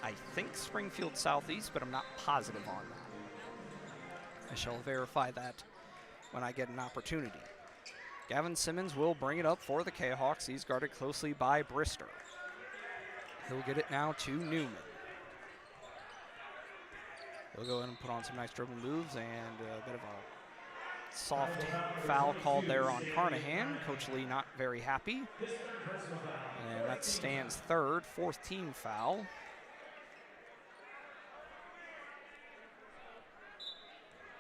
I think, Springfield Southeast, but I'm not positive on that. I shall verify that when I get an opportunity. Gavin Simmons will bring it up for the Kahawks. He's guarded closely by Brister. He'll get it now to Newman. He'll go in and put on some nice dribbling moves, and a bit of a soft foul called there on Carnahan. Coach Lee not very happy. And that stands third, fourth team foul.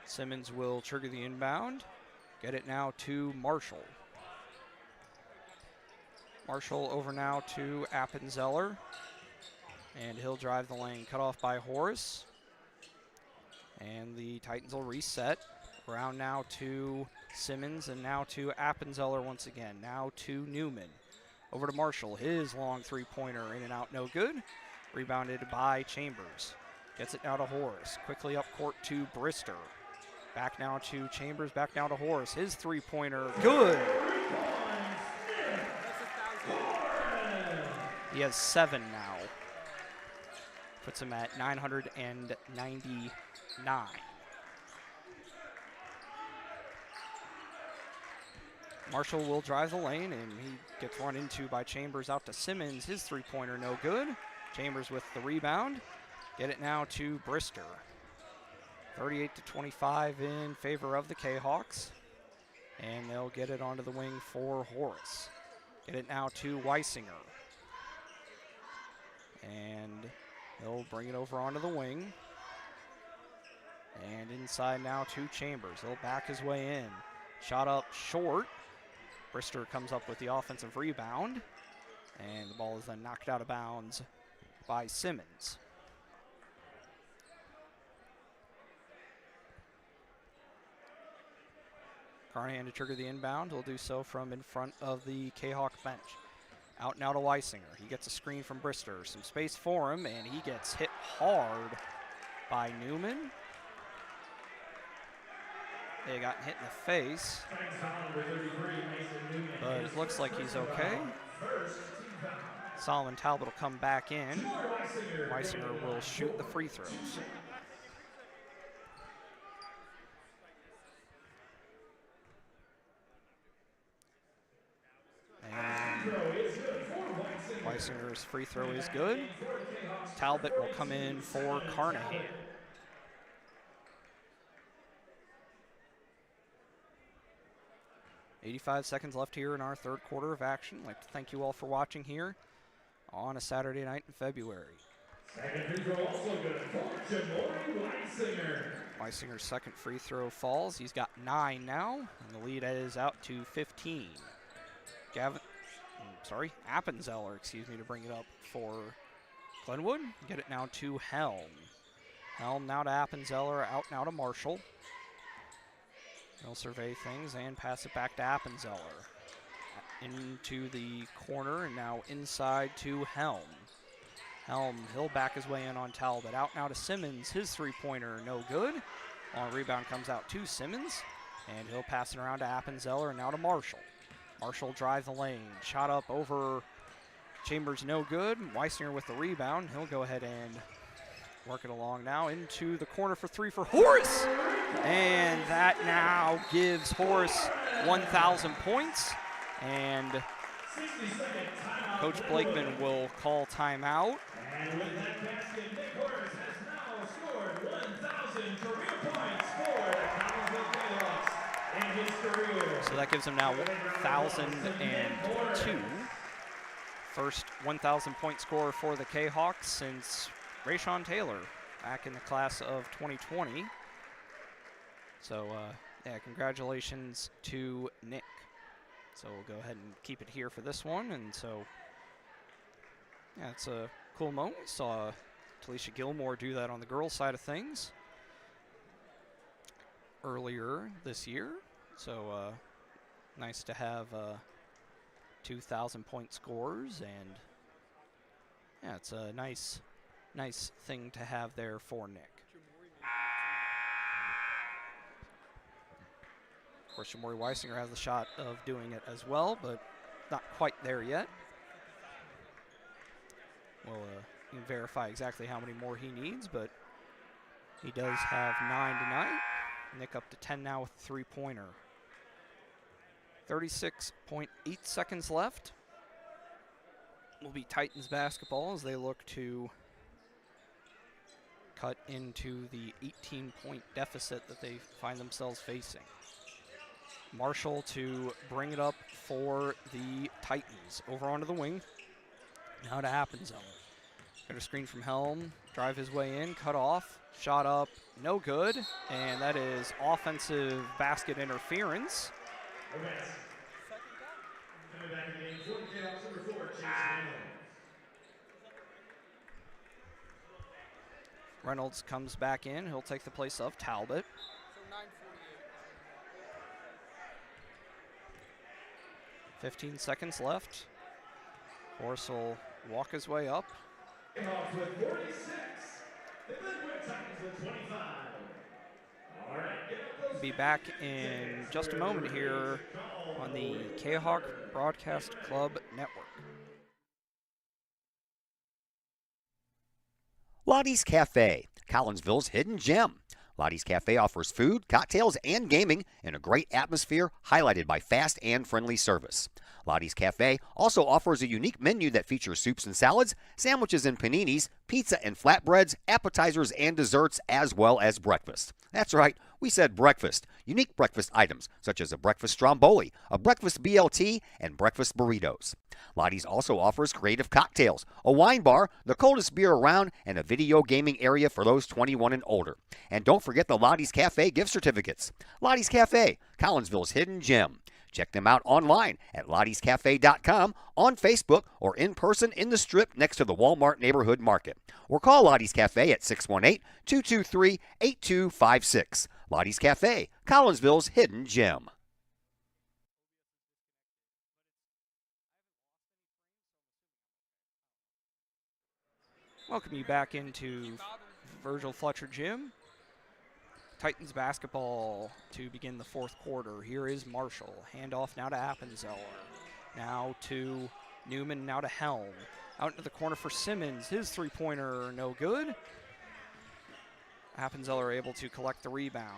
Simmons will trigger the inbound. Get it now to Marshall. Marshall over now to Appenzeller. And he'll drive the lane, cut off by Horace. And the Titans will reset. Around now to Simmons and now to Appenzeller once again. Now to Newman. Over to Marshall. His long three-pointer in and out, no good. Rebounded by Chambers. Gets it now to Horace. Quickly up court to Brister. Back now to Chambers, back now to Horace. His three-pointer, good. He has 7 now. Puts him at 999. Marshall will drive the lane, and he gets run into by Chambers out to Simmons. His three-pointer, no good. Chambers with the rebound. Get it now to Brister. 38-25 in favor of the Kahawks. And they'll get it onto the wing for Horace. Get it now to Weisinger. And he'll bring it over onto the wing. And inside now to Chambers. He'll back his way in. Shot up short. Brister comes up with the offensive rebound. And the ball is then knocked out of bounds by Simmons. Carnahan to trigger the inbound. He'll do so from in front of the Kahawk bench. Out now to Weisinger. He gets a screen from Brister. Some space for him, and he gets hit hard by Newman. They got hit in the face, but it looks like he's okay. Solomon Talbot will come back in. Weisinger will shoot the free throws. And Weisinger's free throw is good. Talbot will come in for Carnahan. .85 seconds left here in our third quarter of action. I'd like to thank you all for watching here on a Saturday night in February. Second free throw also good for Jamori Weisinger. Weisinger's second free throw falls. He's got 9 now, and the lead is out to 15. Appenzeller, to bring it up for Glenwood. Get it now to Helm. Helm now to Appenzeller, out now to Marshall. He'll survey things and pass it back to Appenzeller. Into the corner and now inside to Helm. Helm, he'll back his way in on Talbot. Out now to Simmons. His three-pointer, no good. Long rebound comes out to Simmons. And he'll pass it around to Appenzeller and now to Marshall. Marshall drive the lane. Shot up over Chambers, no good. Weisinger with the rebound. He'll go ahead and work it along now into the corner for 3 for Horace. And that now gives Horace 1,000 points. And Coach Blakeman will call timeout. And with that basket, Nick Horace has now scored 1,000 career points for the Collinsville Kahawks in his career. So that gives him now 1,002. First 1,000 point scorer for the Kahawks since Rayshon Taylor back in the class of 2020. So, congratulations to Nick. So we'll go ahead and keep it here for this one. And so, yeah, it's a cool moment. We saw Talisha Gilmore do that on the girls' side of things earlier this year. So nice to have 2,000 point scores, and yeah, it's a nice thing to have there for Nick. Of course, Jamori Weisinger has the shot of doing it as well, but not quite there yet. We'll verify exactly how many more he needs, but he does have 9 tonight. Nick up to 10 now with a three-pointer. 36.8 seconds left. Will be Titans basketball as they look to cut into the 18-point deficit that they find themselves facing. Marshall to bring it up for the Titans. Over onto the wing. Now to Appenzell. Got a screen from Helm. Drive his way in. Cut off. Shot up. No good. And that is offensive basket interference. Offense. Coming back in the game for the Kahawks, number 4, Chase Reynolds. Reynolds comes back in. He'll take the place of Talbot. 15 seconds left. Horse will walk his way up. Kahawks with 46. The Glenwood Titans with 25. All right, get up those Be back in just a moment here on the Kahok Broadcast Club Network. Lottie's Cafe, Collinsville's hidden gem. Lottie's Cafe offers food, cocktails, and gaming in a great atmosphere highlighted by fast and friendly service. Lottie's Cafe also offers a unique menu that features soups and salads, sandwiches and paninis, pizza and flatbreads, appetizers and desserts, as well as breakfast. That's right, we said breakfast. Unique breakfast items such as a breakfast stromboli, a breakfast BLT, and breakfast burritos. Lottie's also offers creative cocktails, a wine bar, the coldest beer around, and a video gaming area for those 21 and older. And don't forget the Lottie's Cafe gift certificates. Lottie's Cafe, Collinsville's hidden gem. Check them out online at lottiescafe.com, on Facebook, or in person in the Strip next to the Walmart Neighborhood Market. Or call Lottie's Cafe at 618-223-8256. Lottie's Cafe, Collinsville's hidden gem. Welcome you back into Virgil Fletcher Gym. Titans basketball to begin the fourth quarter. Here is Marshall. Handoff now to Appenzeller. Now to Newman, now to Helm. Out into the corner for Simmons. His three-pointer no good. Appenzeller able to collect the rebound.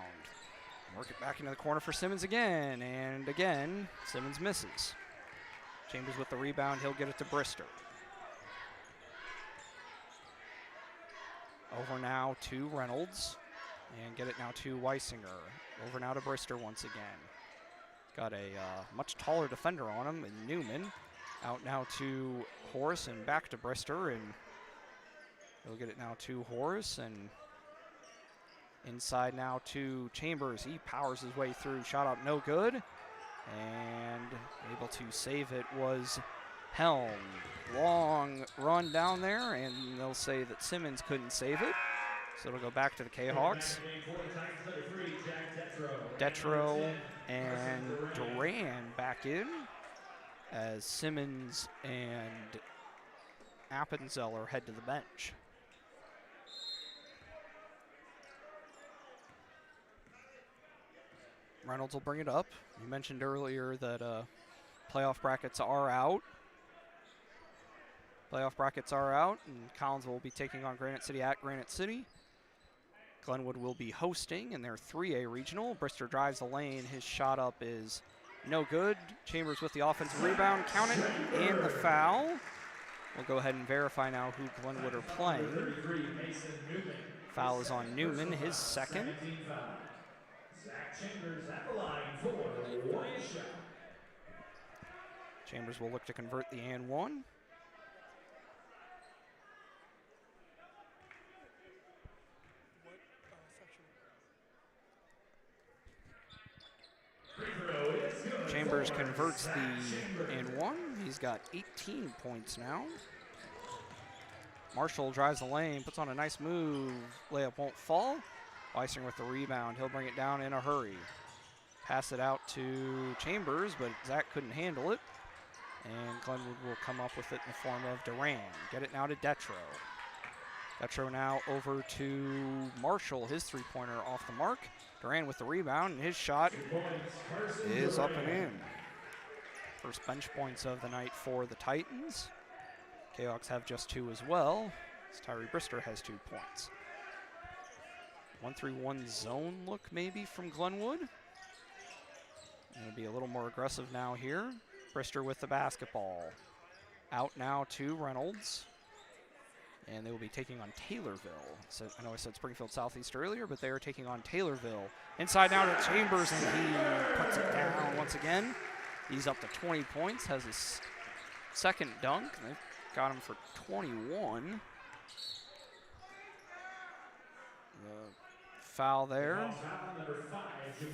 Work it back into the corner for Simmons again. And again, Simmons misses. Chambers with the rebound. He'll get it to Brister. Over now to Reynolds. And get it now to Weisinger. Over now to Brister once again. Got a much taller defender on him in Newman. Out now to Horace and back to Brister. And he'll get it now to Horace. And inside now to Chambers. He powers his way through. Shot up no good. And able to save it was Helm. Long run down there. And they'll say that Simmons couldn't save it. So it'll go back to the K-Hawks. Detro and Duran back in as Simmons and Appenzeller head to the bench. Reynolds will bring it up. You mentioned earlier that playoff brackets are out. Playoff brackets are out, and Collinsville will be taking on Granite City at Granite City. Glenwood will be hosting in their 3A regional. Brister drives the lane. His shot up is no good. Chambers with the offensive rebound. Count it, and the foul. We'll go ahead and verify now who Glenwood are playing. Foul is on Newman, his second. Zach Chambers at the line for one shot. Chambers will look to convert the and one. Chambers converts the and one. He's got 18 points now. Marshall drives the lane, puts on a nice move. Layup won't fall. Weisinger with the rebound. He'll bring it down in a hurry. Pass it out to Chambers, but Zach couldn't handle it. And Glenwood will come up with it in the form of Duran. Get it now to Detro. Detro now over to Marshall. His three-pointer off the mark. Duran with the rebound, and his shot is up and in. First bench points of the night for the Titans. K-Hawks have just two as well, as Tyree Brister has 2 points. 1-3-1 zone look maybe from Glenwood. It'll be a little more aggressive now here. Brister with the basketball. Out now to Reynolds. And they will be taking on Taylorville. So I know I said Springfield Southeast earlier, but they are taking on Taylorville. Inside now to Chambers, and he puts it down once again. He's up to 20 points, has his second dunk. They've got him for 21. The foul there.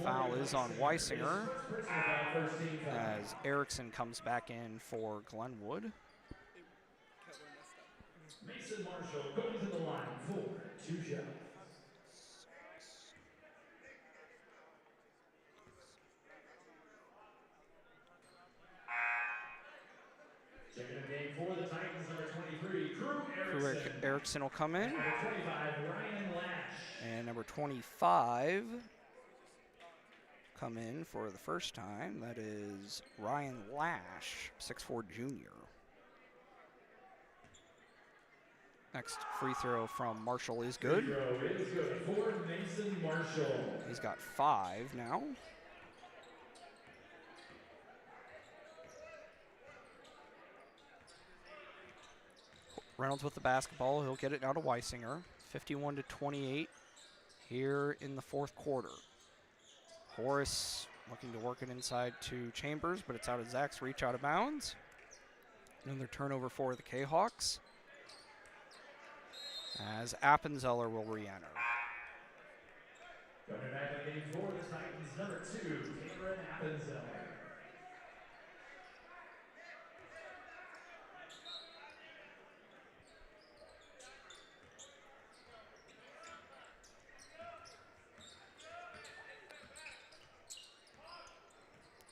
Foul is on Weisinger as Erickson comes back in for Glenwood. Mason Marshall going to the line for 2 shots. Checking in game for the Titans, number 23, Crew Erickson will come in. Number 25, Ryan Lash. And number 25 come in for the first time. That is Ryan Lash, 6'4" junior. Next free throw from Marshall is good. Free throw is good for Mason Marshall. He's got 5 now. Reynolds with the basketball. He'll get it now to Weisinger. 51-28 here in the fourth quarter. Horace looking to work it inside to Chambers, but it's out of Zach's reach, out of bounds. Another turnover for the Kahawks, as Appenzeller will re-enter. Coming back in game for the Titans, number 2, Cameron Appenzeller.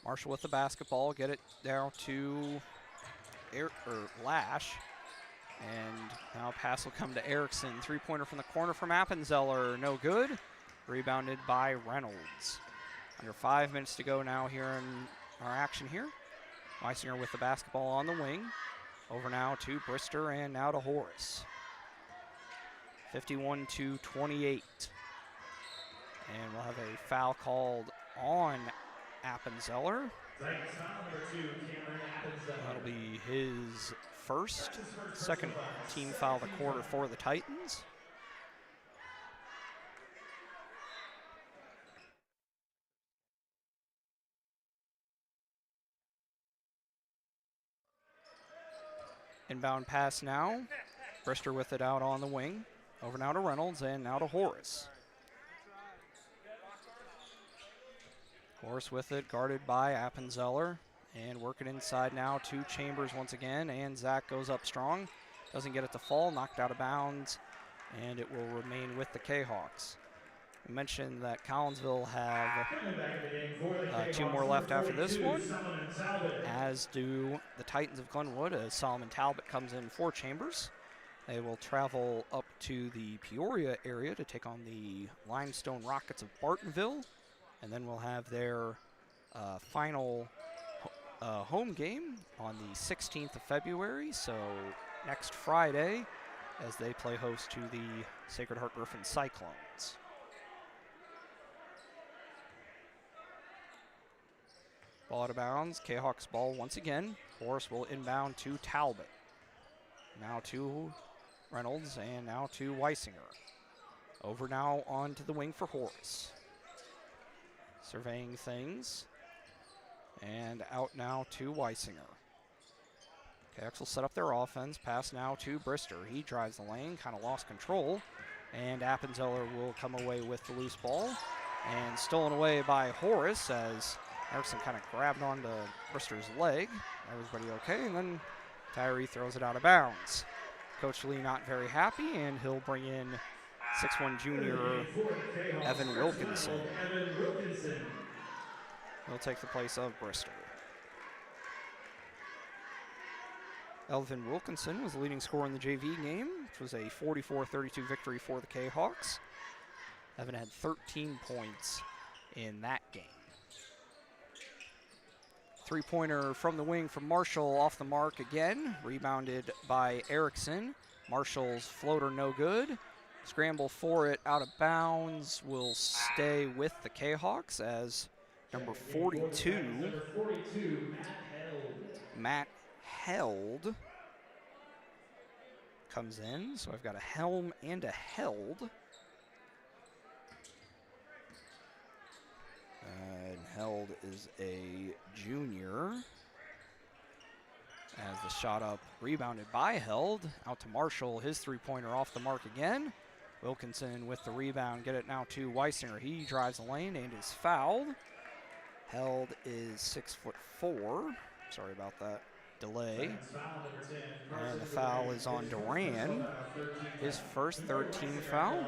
Marshall with the basketball, get it down to Lash. And now pass will come to Erickson. Three-pointer from the corner from Appenzeller, no good. Rebounded by Reynolds. Under 5 minutes to go now here in our action here. Weisinger with the basketball on the wing. Over now to Brister and now to Horace. 51-28. And we'll have a foul called on Appenzeller. That'll be his second team foul of the quarter for the Titans. Inbound pass now. Brister with it out on the wing. Over now to Reynolds and now to Horace. Horace with it, guarded by Appenzeller. And working inside now to Chambers once again. And Zach goes up strong. Doesn't get it to fall, knocked out of bounds. And it will remain with the Kahawks. We mentioned that Collinsville have 2 more left after this one, as do the Titans of Glenwood, as Solomon Talbot comes in for Chambers. They will travel up to the Peoria area to take on the Limestone Rockets of Bartonville. And then we'll have their final home game on the 16th of February, so next Friday, as they play host to the Sacred Heart Griffin Cyclones. Ball out of bounds, Kahawks ball once again. Horace will inbound to Talbot. Now to Reynolds and now to Weisinger. Over now onto the wing for Horace. Surveying things. And out now to Weisinger. Kahawks will set up their offense. Pass now to Brister. He drives the lane, kind of lost control. And Appenzeller will come away with the loose ball. And stolen away by Horace as Erickson kind of grabbed onto Brister's leg. Everybody okay, and then Tyree throws it out of bounds. Coach Lee not very happy, and he'll bring in 6'1" junior Evan Wilkinson. He'll take the place of Brister. Evan Wilkinson was the leading scorer in the JV game, which was a 44-32 victory for the Kahawks. Evan had 13 points in that game. Three-pointer from the wing from Marshall, off the mark again. Rebounded by Erickson. Marshall's floater no good. Scramble for it, out of bounds. Will stay with the Kahawks as Number Checking in for the 42, Titans, number 42, Matt Held. Matt Held comes in. So I've got a Helm and a Held. And Held is a junior. As the shot up rebounded by Held. Out to Marshall, his three-pointer off the mark again. Wilkinson with the rebound, get it now to Weisinger. He drives the lane and is fouled. Held is 6'4". Sorry about that delay. And the foul is on Duran. His first third-team foul.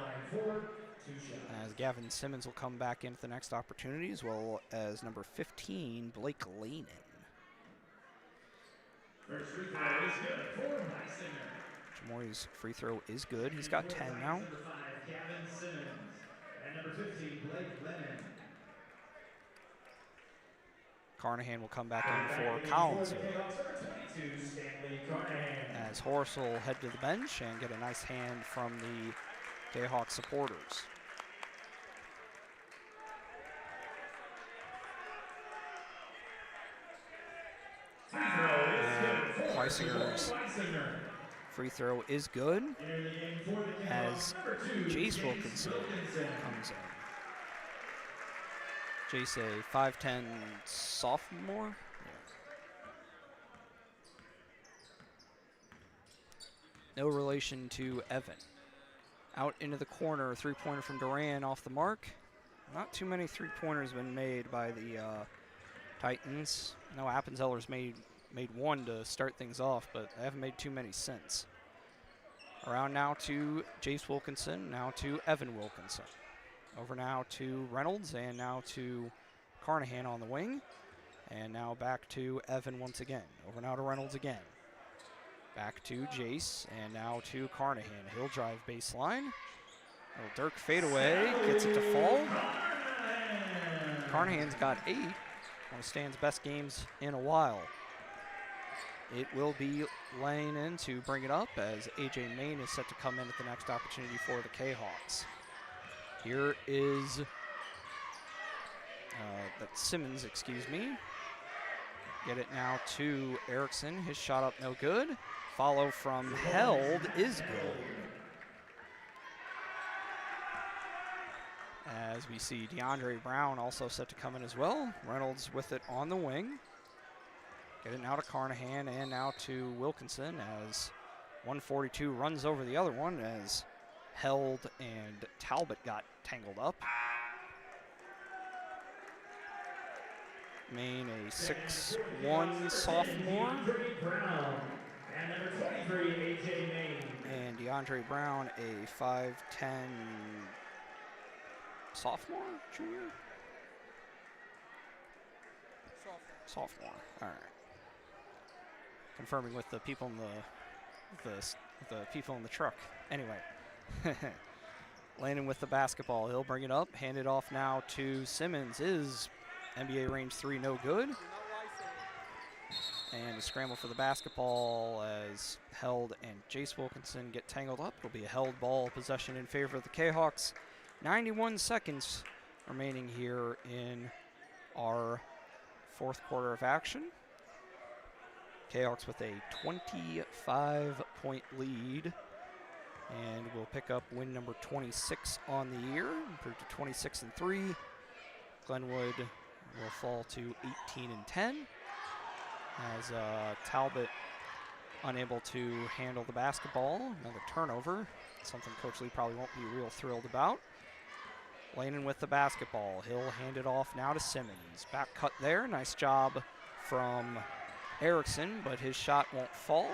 As Gavin Simmons will come back in for the next opportunity, as well as number 15, Blake Lanen. First free throw is good for Weisinger. Jamori's free throw is good. He's got 10 now. Number 5, Gavin Simmons. And number 15, Blake Lennon. Carnahan will come back in for Collinsville. As Horace will head to the bench and get a nice hand from the Jayhawk supporters. Weisinger's free throw is good as Jace Wilkinson comes in. Jace, a 5'10" sophomore. Yeah. No relation to Evan. Out into the corner, three-pointer from Duran off the mark. Not too many three-pointers been made by the Titans. No, Appenzeller's made one to start things off, but they haven't made too many since. Around now to Jace Wilkinson, now to Evan Wilkinson. Over now to Reynolds, and now to Carnahan on the wing. And now back to Evan once again. Over now to Reynolds again. Back to Jace, and now to Carnahan. He'll drive baseline. Little Dirk fadeaway, gets it to fall. Carnahan's got 8. One of Stan's best games in a while. It will be laying in to bring it up as A.J. Main is set to come in at the next opportunity for the K-Hawks. Here is Simmons, excuse me. Get it now to Erickson. His shot up no good. Follow from Held is good. As we see DeAndre Brown also set to come in as well. Reynolds with it on the wing. Get it now to Carnahan and now to Wilkinson as 142 runs over the other one as Held and Talbot got tangled up. Main, a 6'1" sophomore. And number 23, A.J. Main. And DeAndre Brown, a 5'10" sophomore, junior? Sophomore, all right. Confirming with the people in the people in the truck. Anyway. Landon with the basketball. He'll bring it up. Hand it off now to Simmons. Is NBA range 3 no good. And a scramble for the basketball as Held and Jace Wilkinson get tangled up. It'll be a Held ball possession in favor of the K-Hawks. 91 seconds remaining here in our fourth quarter of action. K-Hawks with a 25-point lead. And we'll pick up win number 26 on the year, improved to 26-3. Glenwood will fall to 18-10 as Talbot unable to handle the basketball. Another turnover, something Coach Lee probably won't be real thrilled about. Lanen with the basketball. He'll hand it off now to Simmons. Back cut there. Nice job from Erickson, but his shot won't fall.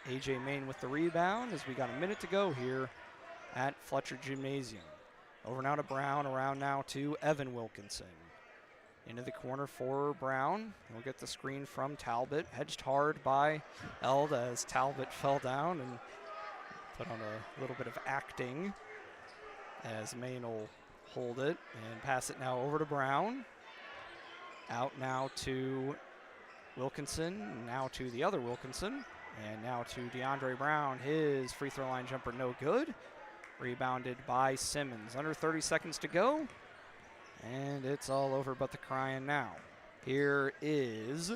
A.J. Main with the rebound as we got a minute to go here at Fletcher Gymnasium. Over now to Brown, around now to Evan Wilkinson. Into the corner for Brown. He'll get the screen from Talbot, hedged hard by Eld as Talbot fell down and put on a little bit of acting as Main will hold it and pass it now over to Brown. Out now to Wilkinson, now to the other Wilkinson. And now to DeAndre Brown. His free throw line jumper no good. Rebounded by Simmons. Under 30 seconds to go. And it's all over but the crying now. Here is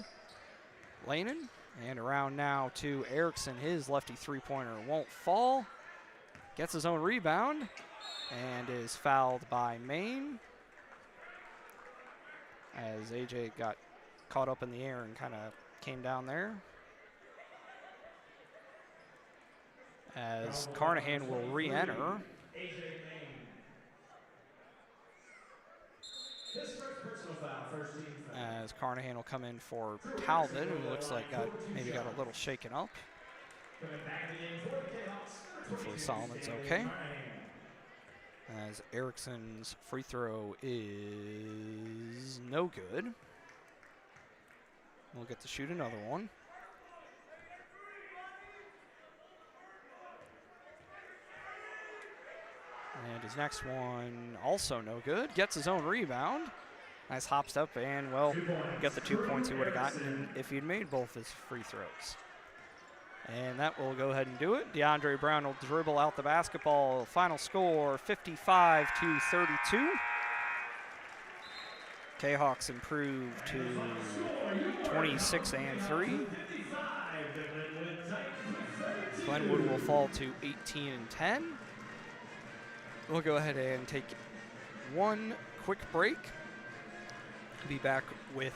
Lanin. And around now to Erickson. His lefty three-pointer won't fall. Gets his own rebound and is fouled by Maine. As AJ got caught up in the air and kind of came down there. As Carnahan will re-enter. His first personal foul, first team foul. As Carnahan will come in for Talbot, who looks like maybe got a little shaken up. Coming back in the game for the Jayhawks, number Hopefully 22, Solomon's Stanley okay. Carnahan. As Erickson's free throw is no good. We'll get to shoot another one. And his next one also no good. Gets his own rebound. Nice hop step and, well, get the 2 points he would have gotten if he'd made both his free throws. And that will go ahead and do it. DeAndre Brown will dribble out the basketball. Final score, 55-32. Kahawks improve to 26-3. Glenwood will fall to 18-10. We'll go ahead and take one quick break. Be back with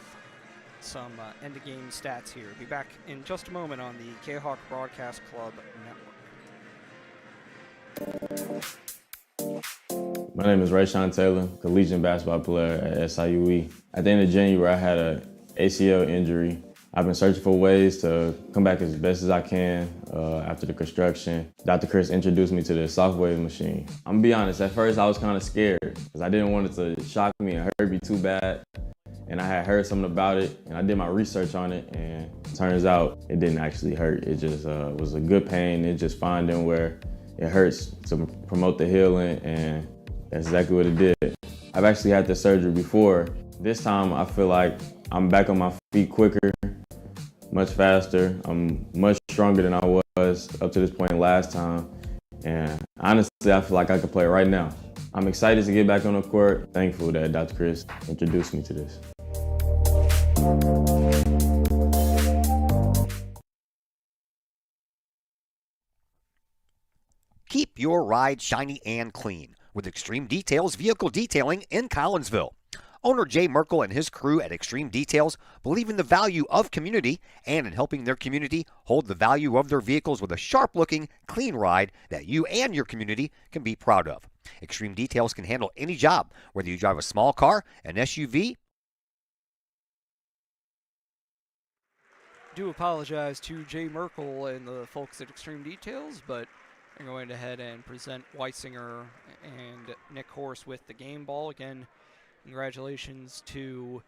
some end-of-game stats here. Be back in just a moment on the Kahok Broadcast Club Network. My name is Rayshawn Taylor, collegiate basketball player at SIUE. At the end of January, I had an ACL injury. I've been searching for ways to come back as best as I can after the construction. Dr. Chris introduced me to the Sofwave machine. I'm gonna be honest, at first I was kind of scared because I didn't want it to shock me and hurt me too bad. And I had heard something about it and I did my research on it, and it turns out it didn't actually hurt. It just was a good pain. It's just finding where it hurts to promote the healing, and that's exactly what it did. I've actually had this surgery before. This time I feel like I'm back on my feet quicker, much faster. I'm much stronger than I was up to this point last time. And honestly, I feel like I could play right now. I'm excited to get back on the court. Thankful that Dr. Chris introduced me to this. Keep your ride shiny and clean with Extreme Details Vehicle Detailing in Collinsville. Owner Jay Merkel and his crew at Extreme Details believe in the value of community and in helping their community hold the value of their vehicles with a sharp-looking, clean ride that you and your community can be proud of. Extreme Details can handle any job, whether you drive a small car, an SUV. Do apologize to Jay Merkel and the folks at Extreme Details, but I'm going ahead and present Weisinger and Nick Horse with the game ball. Again, congratulations to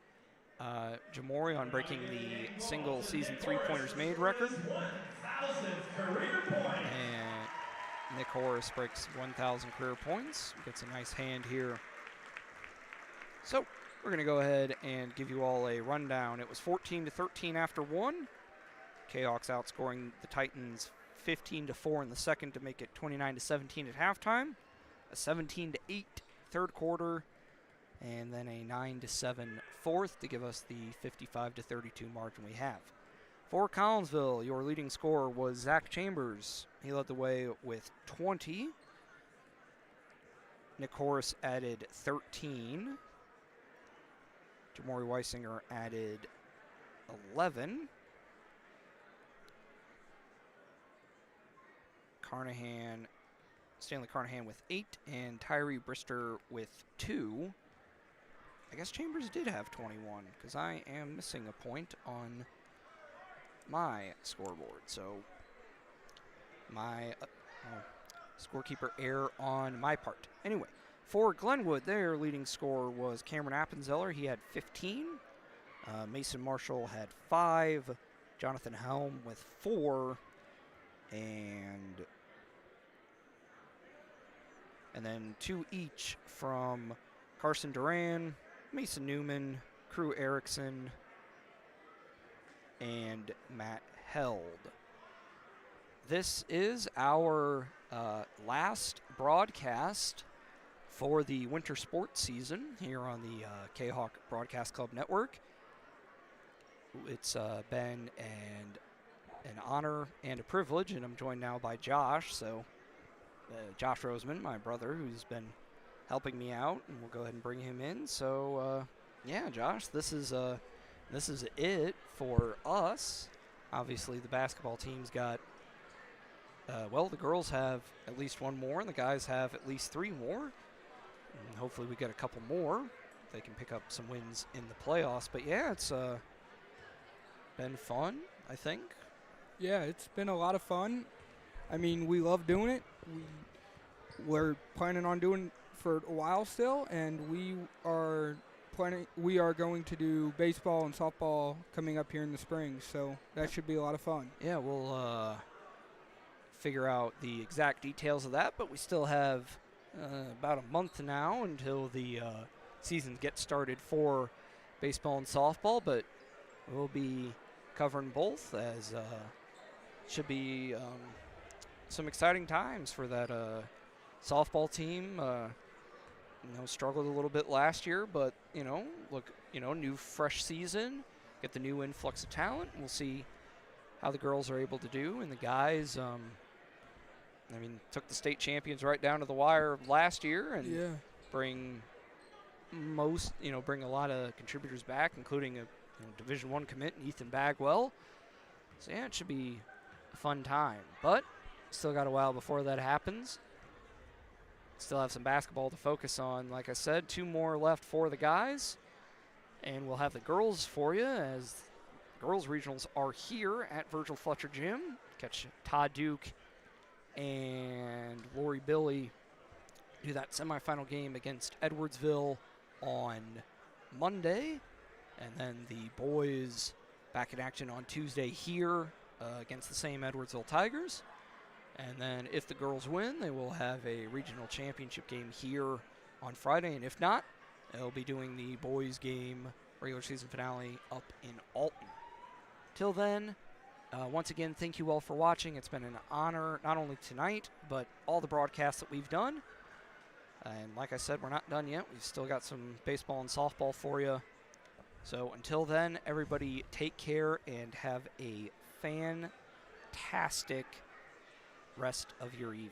Jamori on breaking the single season three-pointers made record. And Nick Horse breaks 1,000 career points. Gets a nice hand here. So we're going to go ahead and give you all a rundown. It was 14-13 after one. Kahawks outscoring the Titans 15-4 in the second to make it 29-17 at halftime. A 17-8 third quarter. And then a 9-7 fourth to give us the 55-32 margin we have. For Collinsville, your leading scorer was Zach Chambers. He led the way with 20. Nick Horse added 13. Jamori Weisinger added 11. Stanley Carnahan with 8, and Tyree Brister with 2. I guess Chambers did have 21, because I am missing a point on my scoreboard. So my scorekeeper error on my part. Anyway, for Glenwood, their leading scorer was Cameron Appenzeller. He had 15. Mason Marshall had 5. Jonathan Helm with 4. And then 2 each from Carson Duran, Mason Newman, Crew Erickson, and Matt Held. This is our last broadcast for the winter sports season here on the Kahok Broadcast Club Network. It's been an honor and a privilege, and I'm joined now by Josh. So, Josh Roseman, my brother, who's been helping me out, and we'll go ahead and bring him in. So, yeah, Josh, this is it for us. Obviously, the basketball team's got. The girls have at least one more, and the guys have at least 3 more. And hopefully, we get a couple more. They can pick up some wins in the playoffs. But yeah, it's been fun, I think. Yeah, it's been a lot of fun. I mean, we love doing it. We're planning on doing it for a while still, and we are going to do baseball and softball coming up here in the spring, so that should be a lot of fun. Yeah, we'll figure out the exact details of that, but we still have about a month now until the season gets started for baseball and softball, but we'll be covering both, as should be some exciting times for that softball team. Struggled a little bit last year, but new fresh season, get the new influx of talent. We'll see how the girls are able to do, and the guys. Took the state champions right down to the wire last year, and bring a lot of contributors back, including a Division I commit, Ethan Bagwell. So yeah, it should be a fun time, but still got a while before that happens. Still have some basketball to focus on. Like I said, 2 more left for the guys, and we'll have the girls for you, as girls regionals are here at Virgil Fletcher Gym. Catch Todd Duke and Lori Billy do that semifinal game against Edwardsville on Monday, and then the boys back in action on Tuesday here against the same Edwardsville Tigers. And then if the girls win, they will have a regional championship game here on Friday, and if not, they'll be doing the boys game regular season finale up in Alton. Till then, once again, thank you all for watching. It's been an honor, not only tonight, but all the broadcasts that we've done. And like I said, we're not done yet. We've still got some baseball and softball for you. So until then, everybody take care and have a fantastic rest of your evening.